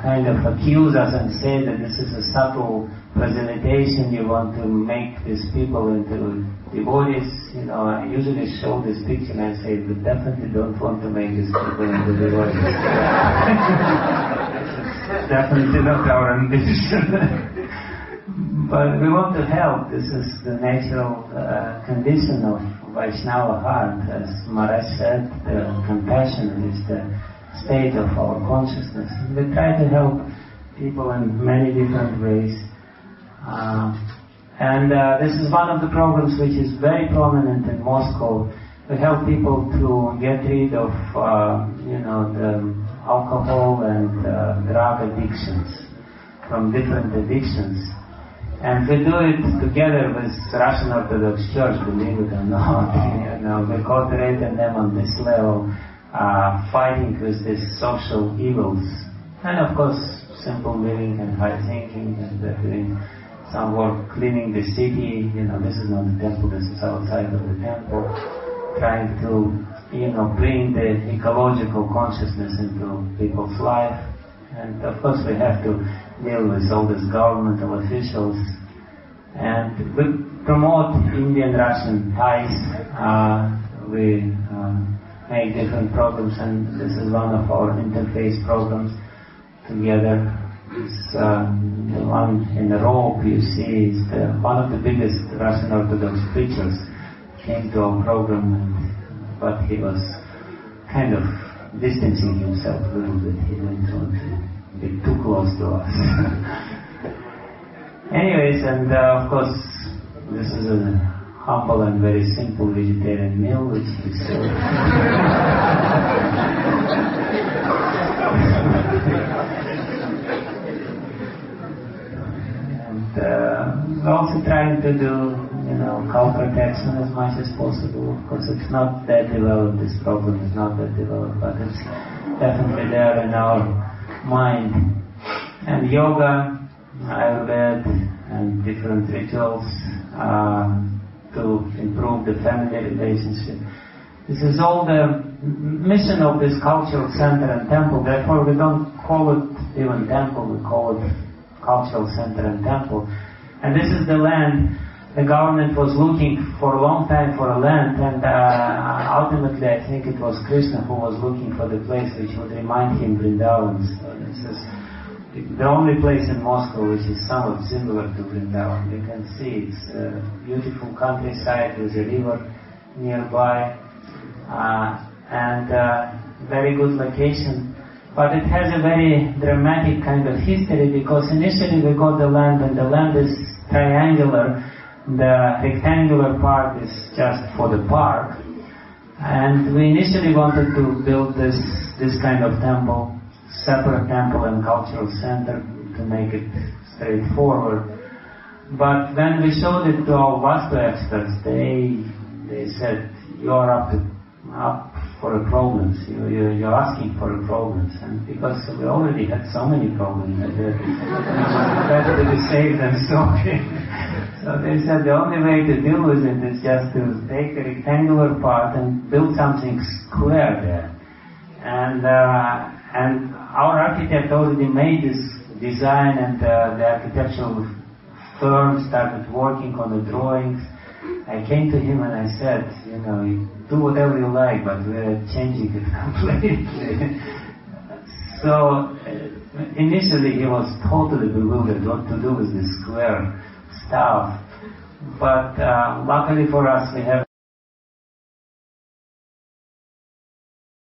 [SPEAKER 2] kind of accuse us and say that this is a subtle presentation. You want to make these people into devotees. I usually show this picture and I say, we definitely don't want to make these people into devotees. Definitely not our ambition. But we want to help. This is the natural condition of Vaishnava heart. As Maharaj said, the compassion is the state of our consciousness. We try to help people in many different ways. And this is one of the programs which is very prominent in Moscow. We help people to get rid of, the alcohol and drug addictions, from different addictions. And we do it together with Russian Orthodox Church, believe it or not. We cooperate with them on this level, fighting with these social evils. And of course, simple living and high thinking, and we're doing some work cleaning the city. This is not the temple, this is outside of the temple. trying to, bring the ecological consciousness into people's life. And of course we have to deal with all these governmental officials. And we promote Indian-Russian ties. We make different programs, and this is one of our interface programs together. It's the one in the rope you see is one of the biggest Russian Orthodox preachers came to our program, but he was kind of distancing himself a little bit. He didn't want to be too close to us. Anyways, and of course, this is a humble and very simple vegetarian meal, which is and we're also trying to do, cow protection as much as possible. Of course, it's not that developed. This problem is not that developed, but it's definitely there in our mind. And yoga, Ayurveda, and different rituals to improve the family relationship. This is all the mission of this cultural center and temple. Therefore, we don't call it even temple, we call it cultural center and temple. And this is the land. The government was looking for a long time for a land, and ultimately I think it was Krishna who was looking for the place which would remind him Vrindavan. So this is the only place in Moscow which is somewhat similar to Vrindavan. You can see it's a beautiful countryside with a river nearby, and very good location. But it has a very dramatic kind of history, because initially we got the land, and the land is triangular. The rectangular part is just for the park. And we initially wanted to build this kind of temple, separate temple and cultural center, to make it straightforward. But when we showed it to our Vastu experts, they said, "You're up for the problems. You're asking for the problems." And because we already had so many problems, better to be safe than sorry. So they said the only way to deal with it is just to take the rectangular part and build something square there. And our architect already made this design, and the architectural firm started working on the drawings. I came to him and I said, do whatever you like, but we're changing it completely. So initially he was totally bewildered what to do with this square stuff. But luckily for us, we have